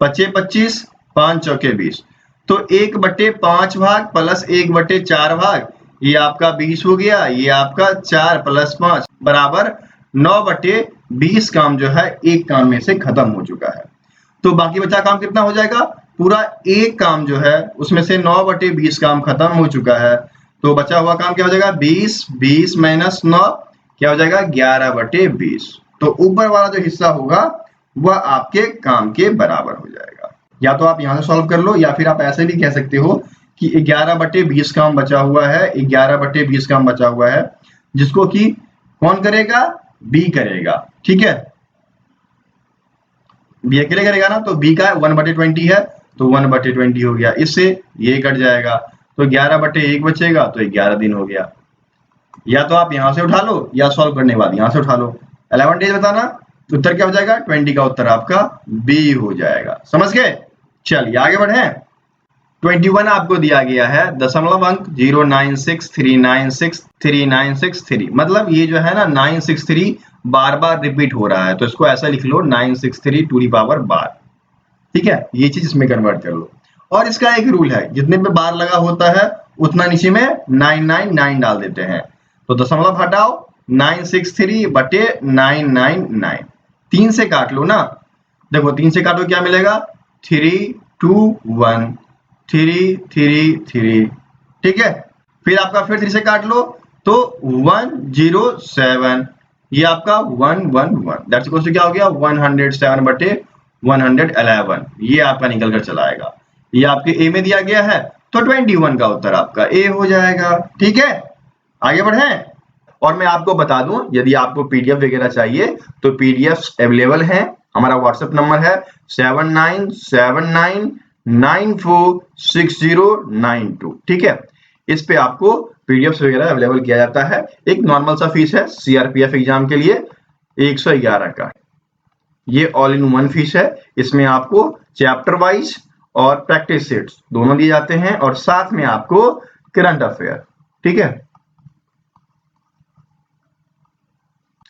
25 5 चौके 20, तो 1/5 भाग प्लस 1/4 भाग, ये आपका 20 हो गया। ये आपका 4 प्लस 5 बराबर 9/20 काम जो है एक काम में से खत्म हो चुका है। तो बाकी बचा काम कितना हो जाएगा? पूरा एक काम जो है उसमें से 9/20 काम खत्म हो चुका है, तो बचा हुआ काम क्या हो जाएगा? 20 माइनस 9 क्या हो जाएगा? 11/20। तो ऊपर वाला जो हिस्सा होगा वह आपके काम के बराबर हो जाएगा। या तो आप यहां से सॉल्व कर लो, या फिर आप ऐसे भी कह सकते हो कि 11/20 काम बचा हुआ है, 11/20 काम बचा हुआ है, जिसको कि कौन करेगा? बी करेगा। ठीक है, बी अकेले करेगा ना, तो बी का 1/20 है, तो 1/20 हो गया। इससे ये कट जाएगा, तो 11/1 बचेगा, तो 11 दिन हो गया। या तो आप यहां से उठा लो या सॉल्व करने के बाद यहां से उठा लो। 11 डेज बताना, उत्तर क्या हो जाएगा? 20 का उत्तर आपका बी हो जाएगा। समझ गए? चलिए आगे बढ़े। 21 आपको दिया गया है, दशमलव अंक 09639639663, मतलब ये जो है ना 963 बार बार रिपीट हो रहा है, तो इसको ऐसा लिख लो 963 टू दी पावर बार। ठीक है, ये चीज इसमें कन्वर्ट कर लो। और इसका एक रूल है, जितने पे बार लगा होता है उतना नीचे में 999 डाल देते हैं। तो दशमलव हटाओ, 963/999, 3 से काट लो ना। देखो 3 से काटो क्या मिलेगा? 3 2 1 3 3 3। ठीक है, फिर आपका फिर 3 से काट लो तो 107, ये आपका 111, दैट्स इक्वल टू क्या हो गया? 107/111, ये आपका निकल कर चला आएगा। ये आपके ए में दिया गया है, तो 21 का उत्तर आपका ए हो जाएगा। ठीक है, आगे बढ़े। और मैं आपको बता दूं, यदि आपको पीडीएफ वगैरह चाहिए तो पीडीएफ अवेलेबल है। हमारा व्हाट्सएप नंबर है 7979946092। ठीक है, इस पे आपको पीडीएफ वगैरह अवेलेबल किया जाता है। एक नॉर्मल सा फीस है सीआरपीएफ एग्जाम के लिए 111 का, ये ऑल इन वन फीस है। इसमें आपको चैप्टर वाइज और प्रैक्टिस सेट्स दोनों दिए जाते हैं, और साथ में आपको करंट अफेयर। ठीक है,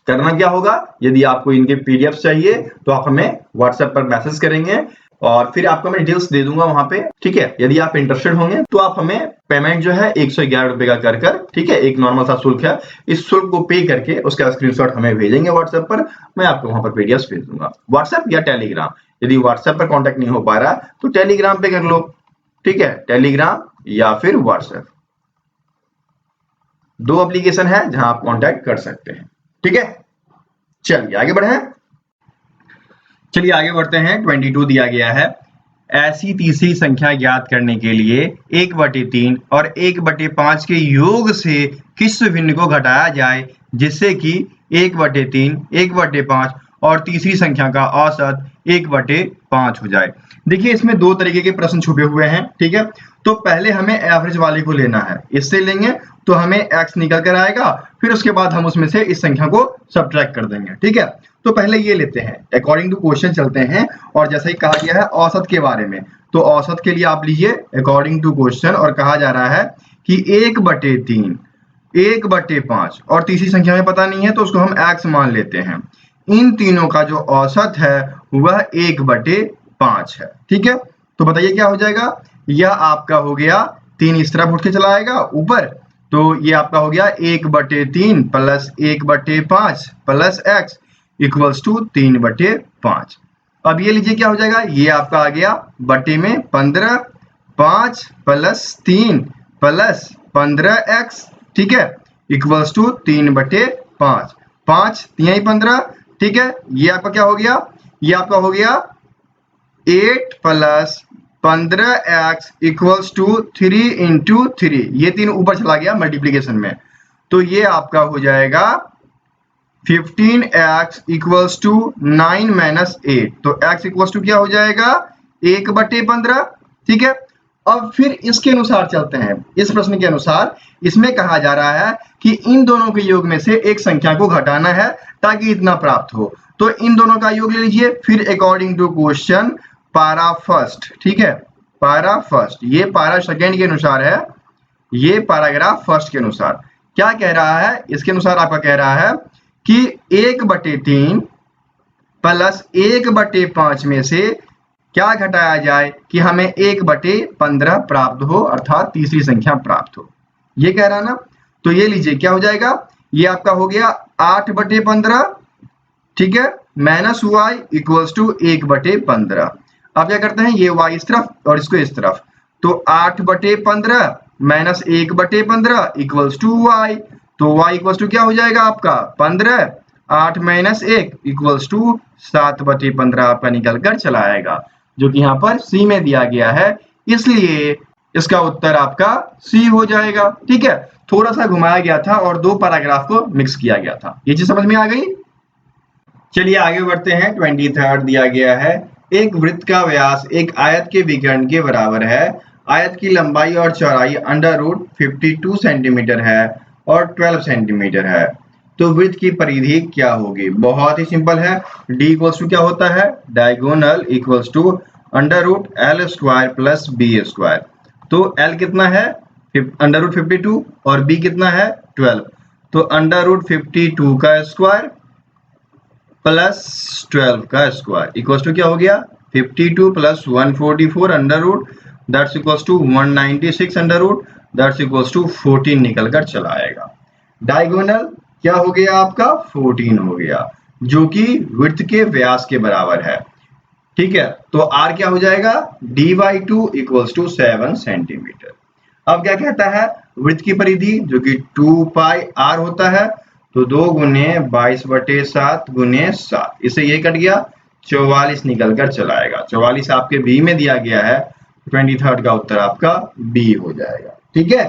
करना क्या होगा? यदि आपको इनके पीडीएफ चाहिए तो आप हमें व्हाट्सएप पर मैसेज करेंगे, और फिर आपको मैं डिटेल्स दे दूंगा वहां पे। ठीक है, यदि आप इंटरेस्टेड होंगे तो आप हमें पेमेंट जो है 111 रुपए का कर ठीक है, एक नॉर्मल सा शुल्क है, इस शुल्क को पे करके उसका स्क्रीनशॉट हमें भेजेंगे व्हाट्सएप पर। मैं आपको वहां पर पीडीएफ भेज दूंगा, व्हाट्सएप या टेलीग्राम। यदि व्हाट्सएप पर कॉन्टेक्ट नहीं हो पा रहा तो टेलीग्राम पे कर लो। ठीक है, टेलीग्राम या फिर व्हाट्सएप, 2 एप्लीकेशन है जहां आप कॉन्टेक्ट कर सकते हैं। ठीक है, चलिए आगे बढ़े। चलिए आगे बढ़ते हैं। 22 दिया गया है, ऐसी तीसरी संख्या ज्ञात करने के लिए 1/3 और 1/5 के योग से किस भिन्न को घटाया जाए जिससे कि 1/3, 1/5 और तीसरी संख्या का औसत 1/5 हो जाए। देखिए इसमें 2 तरीके के प्रश्न छुपे हुए हैं। ठीक है, तो पहले हमें एवरेज वाले को लेना है, इससे लेंगे तो हमें x निकल कर आएगा, फिर उसके बाद हम उसमें से इस संख्या को सब्ट्रैक्ट कर देंगे। ठीक है, तो पहले ये लेते हैं, अकॉर्डिंग टू क्वेश्चन चलते हैं, और जैसे ही कहा गया है औसत के बारे में, तो औसत के लिए आप लीजिए अकॉर्डिंग टू क्वेश्चन, और कहा जा रहा है कि 1/3, 1/5 और तीसरी संख्या में पता नहीं है तो उसको हम x मान लेते हैं। इन तीनों का जो औसत है वह 1/5 है। ठीक है, तो बताइए क्या हो जाएगा? यह आपका हो गया 3 इस तरफ उठ के चला आएगा ऊपर, तो ये आपका हो गया 1/3 plus 1/5 plus x equals to 3/5। अब ये लीजिए क्या हो जाएगा? ये आपका आ गया बटे में 15, 5 प्लस 3 प्लस 15x, ठीक है, इक्वल्स टू 3/5, 5 3 15, ठीक है। ये आपका क्या हो गया, ये आपका हो गया 8 plus 15x equals to 3 into 3, ये 3 ऊपर चला गया मल्टीप्लीकेशन में, तो ये आपका हो जाएगा 15x इक्वल्स टू 9 माइनस 8, तो x इक्वल्स टू क्या हो जाएगा 1/15, ठीक है। अब फिर इसके अनुसार चलते हैं, इस प्रश्न के अनुसार इसमें कहा जा रहा है कि इन दोनों के योग में से एक संख्या को घटाना है ताकि इतना प्राप्त हो, तो इन दोनों का योग ले लीजिए। फिर अकॉर्डिंग टू क्वेश्चन पारा फर्स्ट, ठीक है, पारा फर्स्ट, ये पारा सेकेंड के अनुसार है, ये पैराग्राफ फर्स्ट के अनुसार क्या कह रहा है, इसके अनुसार आपका कह रहा है कि 1/3 प्लस 1/5 में से क्या घटाया जाए कि हमें 1/15 प्राप्त हो, अर्थात तीसरी संख्या प्राप्त हो, ये कह रहा ना। तो ये लीजिए क्या हो जाएगा, ये आपका हो गया 8/15, ठीक है, माइनस वाई इक्वल्स टू 1/15। अब क्या करते हैं, ये y इस तरफ और इसको इस तरफ, तो 8/15 माइनस 1/15 इक्वल्स टू y, तो y इक्वल्स टू क्या हो जाएगा आपका 15, 8 माइनस 1 इक्वल्स टू 7/15 आपका निकल कर चला आएगा, जो कि यहाँ पर C में दिया गया है, इसलिए इसका उत्तर आपका C हो जाएगा, ठीक है। थोड़ा सा घुमाया गया था और दो पैराग्राफ को मिक्स किया गया था, ये चीज समझ में आ गई। चलिए आगे बढ़ते हैं। 23 दिया गया है, एक वृत्त का व्यास एक आयत के विकर्ण के बराबर है, आयत की लंबाई और चौड़ाई √52 सेंटीमीटर है और 12 सेंटीमीटर है, तो वृत्त की परिधि क्या होगी। बहुत ही सिंपल है, d इक्वल्स टू क्या होता है, diagonal equals to √L² plus b², तो L कितना है √52 और b कितना है 12, तो √52 का स्क्वायर प्लस 12 का स्क्वायर इक्वल्स टू क्या हो गया 52 plus 144 under root that's equals to 196 under root that's equals to 14 निकल कर चला आएगा। डायगोनल क्या हो गया आपका 14 हो गया, जो कि वृत्त के व्यास के बराबर है, ठीक है। तो r क्या हो जाएगा d/2 इक्वल्स टू 7 सेंटीमीटर। अब क्या कहता है, वृत्त की परिधि जो कि 2πr होता है, तो 2 × 22/7 × 7, इससे ये कट गया 44 निकल कर चला आएगा। 44 आपके बी में दिया गया है, 23 का उत्तर आपका बी हो जाएगा, ठीक है।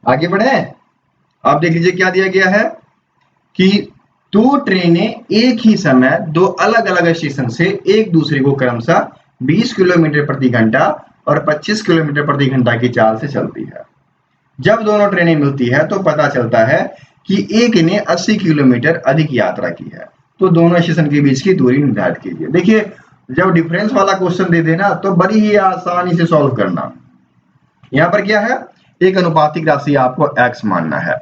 आगे बढ़े, आप देख लीजिए क्या दिया गया है कि 2 ट्रेनें एक ही समय 2 अलग अलग स्टेशन से एक दूसरे को क्रमशः 20 किलोमीटर प्रति घंटा और 25 किलोमीटर प्रति घंटा की चाल से चलती है। जब दोनों ट्रेनें मिलती है तो पता चलता है कि एक ने 80 किलोमीटर अधिक यात्रा की है, तो दोनों स्टेशन के बीच की दूरी निर्धारित कीजिए। देखिए जब डिफरेंस वाला क्वेश्चन दे देना तो बड़ी ही आसानी से सॉल्व करना। यहाँ पर क्या है, एक अनुपातिक राशि आपको x मानना है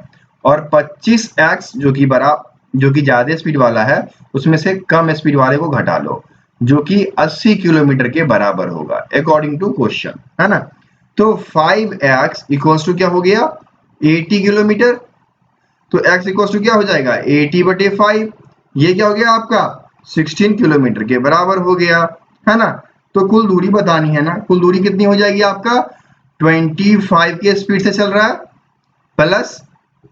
और 25x जो कि ज्यादा स्पीड वाला है उसमें से कम स्पीड वाले को घटा लो, जो कि 80 किलोमीटर के बराबर होगा अकॉर्डिंग टू क्वेश्चन, है ना। तो 5x इक्वल्स टू क्या हो गया 80 किलोमीटर, तो x इक्वल्स टू क्या हो जाएगा 80/5, ये क्या हो गया आपका 16 किलोमीटर के बराबर हो गया, है ना। तो कुल दूरी बतानी है ना, कुल दूरी कितनी हो जाएगी आपका 25 के स्पीड से चल रहा है प्लस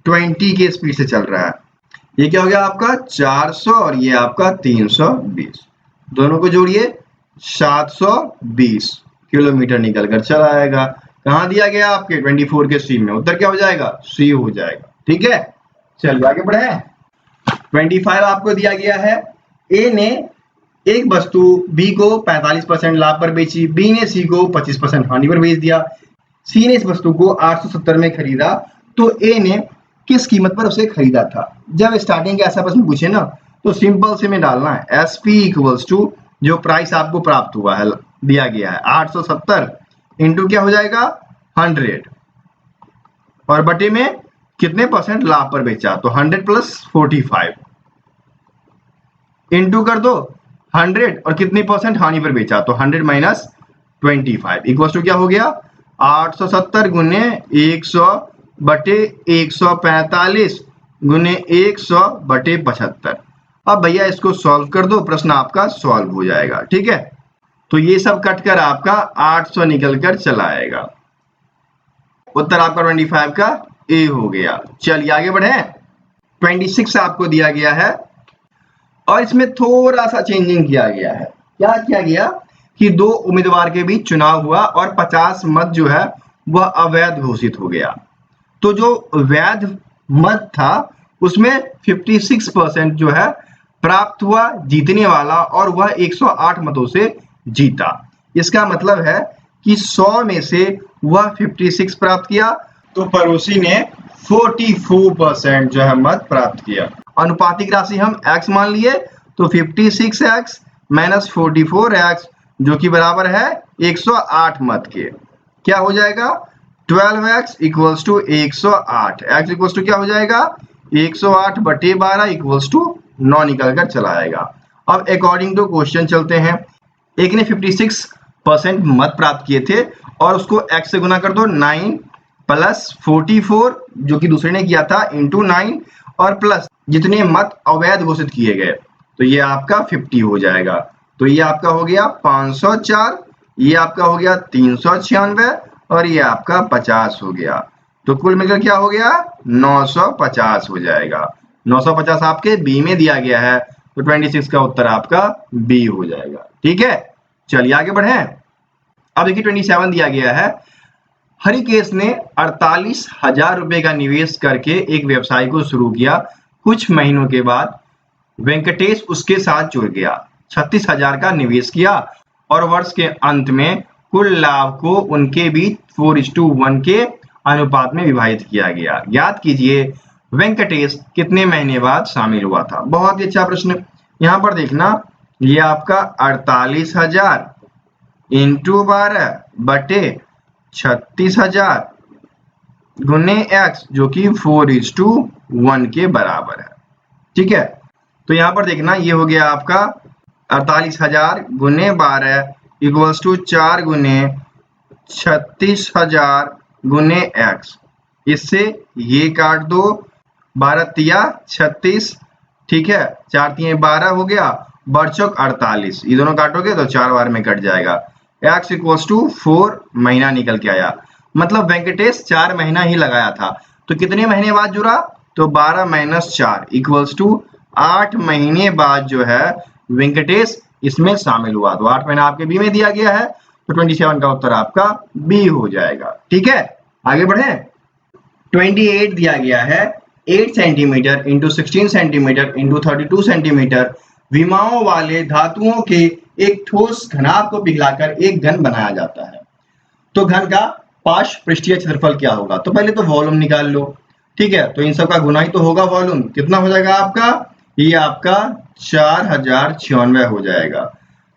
20 के स्पीड से चल रहा है, ये क्या हो गया आपका 400 और ये आपका 320, दोनों को जोड़िए 720 किलोमीटर निकल कर चला आएगा। कहाँ दिया गया आपके 24 के सी में, उत्तर क्या हो जाएगा सी हो जाएगा, ठीक है। चलिए आगे बढ़े। 25 आपको दिया गया है, ए ने एक वस्तु बी को 45% लाभ पर बेची, बी ने सी को 25% हानि पर बेच दिया, सी ने इस वस्तु को 870 में खरीदा, तो ए ने किस कीमत पर उसे खरीदा था। जब स्टार्टिंग के ऐसा प्रश्न पूछे ना तो सिंपल से में डालना है एसपी इक्वल्स टू जो प्राइस आपको प्राप्त हुआ है दिया गया है 870 इंटू क्या हो जाएगा 100 और बटे में कितने परसेंट लाभ पर बेचा, तो 100 प्लस 45 इंटू कर दो 100 और कितनी परसेंट हानि पर बेचा, तो 100 माइनस 25 इक्वल्स टू क्या हो गया 870 गुने 100 बटे 145 गुने 100 बटे 75। अब भैया इसको सॉल्व कर दो, प्रश्न आपका सॉल्व हो जाएगा, ठीक है। तो ये सब कट कर आपका 800 निकल कर चला आएगा, उत्तर आपका 25 का ए हो गया। चलिए आगे बढ़े। 26 आपको दिया गया है और इसमें थोड़ा सा चेंजिंग किया गया है। क्या किया गया कि दो उम्मीदवार के बीच चुनाव हुआ और 50 मत जो है वह अवैध घोषित हो गया। तो जो वैध मत था उसमें 56% जो है प्राप्त हुआ जीतने वाला और वह 108 मतों से जीता। इसका मतलब है कि 100 में से वह 56 प्राप्त किया तो पड़ोसी ने 44% जो है मत प्राप्त किया। अनुपातिक राशि हम x मान लिए तो 56x माइनस 44x जो कि बराबर है 108 मत के। क्या हो जाएगा 12x equals to 108। x equals to क्या हो जाएगा 108 बटे 12 इक्वल्स टू 9 निकल कर चला आएगा। अब अकॉर्डिंग टू क्वेश्चन चलते हैं। एक ने 56% मत प्राप्त किए थे और उसको x से गुना कर दो 9 प्लस 44 जो कि दूसरे ने किया था इंटू 9 और प्लस जितने मत अवैध घोषित किए गए तो ये आपका 50 हो जाएगा। तो ये आपका हो गया 504, ये आपका हो गया 396 और ये आपका 50 हो गया। तो कुल मिलकर क्या हो गया 950 हो जाएगा। 950 आपके बी में दिया गया है तो 26 का उत्तर आपका बी हो जाएगा। ठीक है, चलिए आगे बढ़े। अब देखिए 27 दिया गया है। हरिकेश ने 48,000 रुपए का निवेश करके एक व्यवसाय को शुरू किया। कुछ महीनों के बाद वेंकटेश उसके साथ जुड़ गया, 36,000 का निवेश किया और वर्ष के अंत में कुल लाभ को उनके बीच 4:1 के अनुपात में विभाजित किया गया। याद कीजिए वेंकटेश कितने महीने बाद शामिल हुआ था। बहुत ही अच्छा प्रश्न। यहाँ पर देखना ये आपका 48,000 इंटू 12 बटे 36,000 गुने x जो कि 4:1 के बराबर है। ठीक है, तो यहाँ पर देखना ये हो गया आपका 48,000 गुने 12 इक्वल्स टू 4 गुने 36,000 गुने x। इससे ये काट दो 12 तिया 36, ठीक है, 4 तिया 12 हो गया, बरचौक 48, ये दोनों काटोगे तो 4 बार में कट जाएगा। x इक्वल्स टू 4 महीना निकल के आया। मतलब वेंकटेश 4 महीना ही लगाया था। तो कितने महीने बाद जुड़ा तो 12 माइनस 4 इक्वल्स टू 8 महीने बाद जो है वेंकटेश इसमें शामिल हुआ। तो 8 महीना आपके बी में दिया गया है तो 27 का उत्तर आपका बी हो जाएगा। ठीक है, आगे बढ़े। 28 दिया गया है। 8 centimetre into 16 centimetre into 32 centimetre विमाओं वाले धातुओं के एक ठोस घनाभ को पिघलाकर एक घन बनाया जाता है। तो घन का पार्श्व पृष्ठीय क्षेत्रफल क्या होगा। तो पहले तो वॉल्यूम निकाल लो। ठीक है, तो इन सब का गुना ही तो होगा वॉल्यूम। कितना हो जाएगा आपका, ये आपका 4096 हो जाएगा।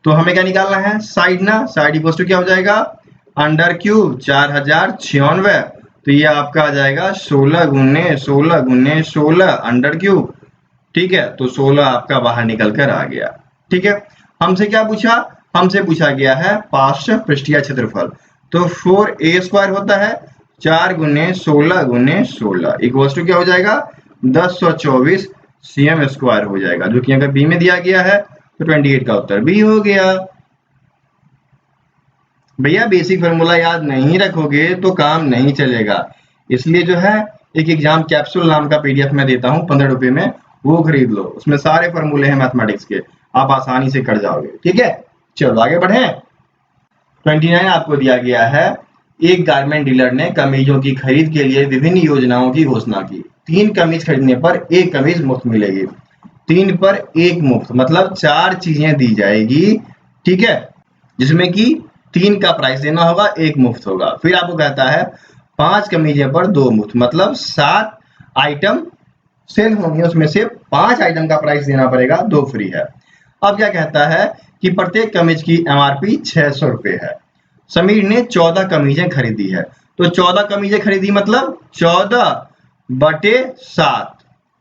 तो हमें क्या निकालना है साइड ना, साइड इक्वल टू क्या हो जाएगा अंडर क्यूब 4096। तो ये आपका आ जाएगा 16 गुने 16 गुने 16 अंडर क्यूब। ठीक है, तो 16 आपका बाहर निकल कर आ गया। ठीक है, हमसे क्या पूछा, हमसे पूछा गया है पार्श्व पृष्ठीय क्षेत्रफल। तो 4a² होता है 4 गुने 16 गुने 16 इक्वल्स टू क्या हो जाएगा 1024 cm² हो जाएगा, जो कि अगर बी में दिया गया है तो 28 का उत्तर बी हो गया। भैया बेसिक फॉर्मूला याद नहीं रखोगे तो काम नहीं चलेगा। इसलिए जो है एक एग्जाम कैप्सूल नाम का पीडीएफ मैं देता हूँ 15 रुपए में, वो खरीद लो। उसमें सारे फॉर्मूले हैं मैथमेटिक्स के, आप आसानी से कर जाओगे। ठीक है, चलो आगे बढ़े। 29 आपको दिया गया है। एक गारमेंट डीलर ने कमीजों की खरीद के लिए विभिन्न योजनाओं की घोषणा की। 3 कमीज खरीदने पर 1 कमीज मुफ्त मिलेगी। 3 पर 1 मुफ्त मतलब 4 चीजें दी जाएगी। ठीक है, जिसमें कि 3 का प्राइस देना होगा, 1 मुफ्त होगा। फिर आपको कहता है 5 कमीजें पर 2 मुफ्त मतलब 7 आइटम सेल होंगे, उसमें से 5 आइटम का प्राइस देना पड़ेगा, 2 फ्री है। अब क्या कहता है कि प्रत्येक कमीज की एमआरपी 600 रुपए है। समीर ने 14 कमीजें खरीदी है। तो 14 कमीजें खरीदी मतलब 14 बटे 7,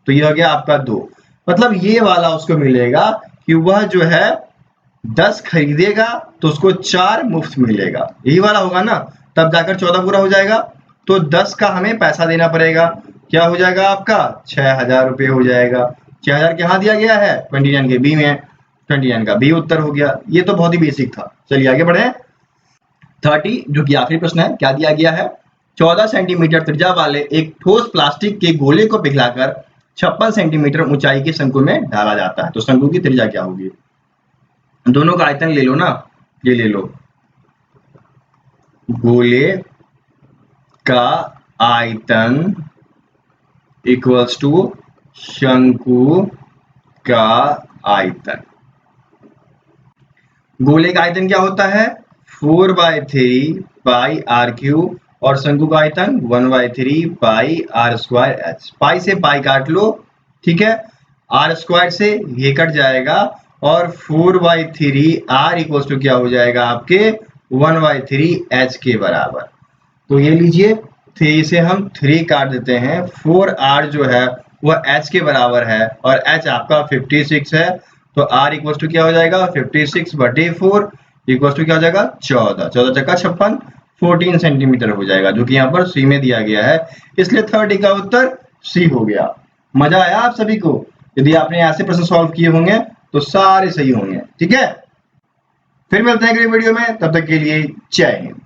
तो ये हो गया आपका 2। मतलब ये वाला उसको मिलेगा कि वह जो है 10 खरीदेगा तो उसको 4 मुफ्त मिलेगा। यही वाला होगा ना, तब जाकर 14 पूरा हो जाएगा। तो 10 का हमें पैसा देना पड़ेगा। क्या हो जाएगा आपका 6000 रुपये हो जाएगा। 6000 कहाँ दिया गया है 29 के बी में, 29 का बी उत्तर हो गया। ये तो बहुत ही बेसिक था। चलिए आगे बढ़े। 30 जो कि आखिरी प्रश्न है, क्या दिया गया है। 14 सेंटीमीटर त्रिज्या वाले एक ठोस प्लास्टिक के गोले को पिघलाकर 56 सेंटीमीटर ऊंचाई के शंकु में डाला जाता है। तो शंकु की त्रिज्या क्या होगी? दोनों का आयतन ले लो ना, ये ले लो, गोले का आयतन इक्वल्स टू शंकु का आयतन। गोले का आयतन क्या होता है? 4/3 पाई आर क्यूब और शंकु का आयतन 1/3 पाई आर स्क्वायर एच। पाई से पाई काट लो, ठीक है, आर स्क्वायर से ये कट जाएगा और 4/3 आर इक्वल्स टू क्या हो जाएगा आपके 1/3 एच के बराबर। तो ये लीजिए, 3 से हम 3 काट देते हैं, 4r जो है वह h के बराबर है और h आपका 56 है। तो r इक्वल्स टू क्या हो जाएगा? 56/4 इक्वल्स टू क्या हो जाएगा? 14। 14 चक्का 56, 14 सेंटीमीटर हो जाएगा, जो कि यहाँ पर सी में दिया गया है। इसलिए 30 का उत्तर सी हो गया। मजा आया आप सभी को? यदि आपने ऐसे प्रश्न सॉल्व किए होंगे तो सारे सही होंगे। ठीक है, फिर मिलते हैं अगले वीडियो में, तब तक के लिए जय हिंद।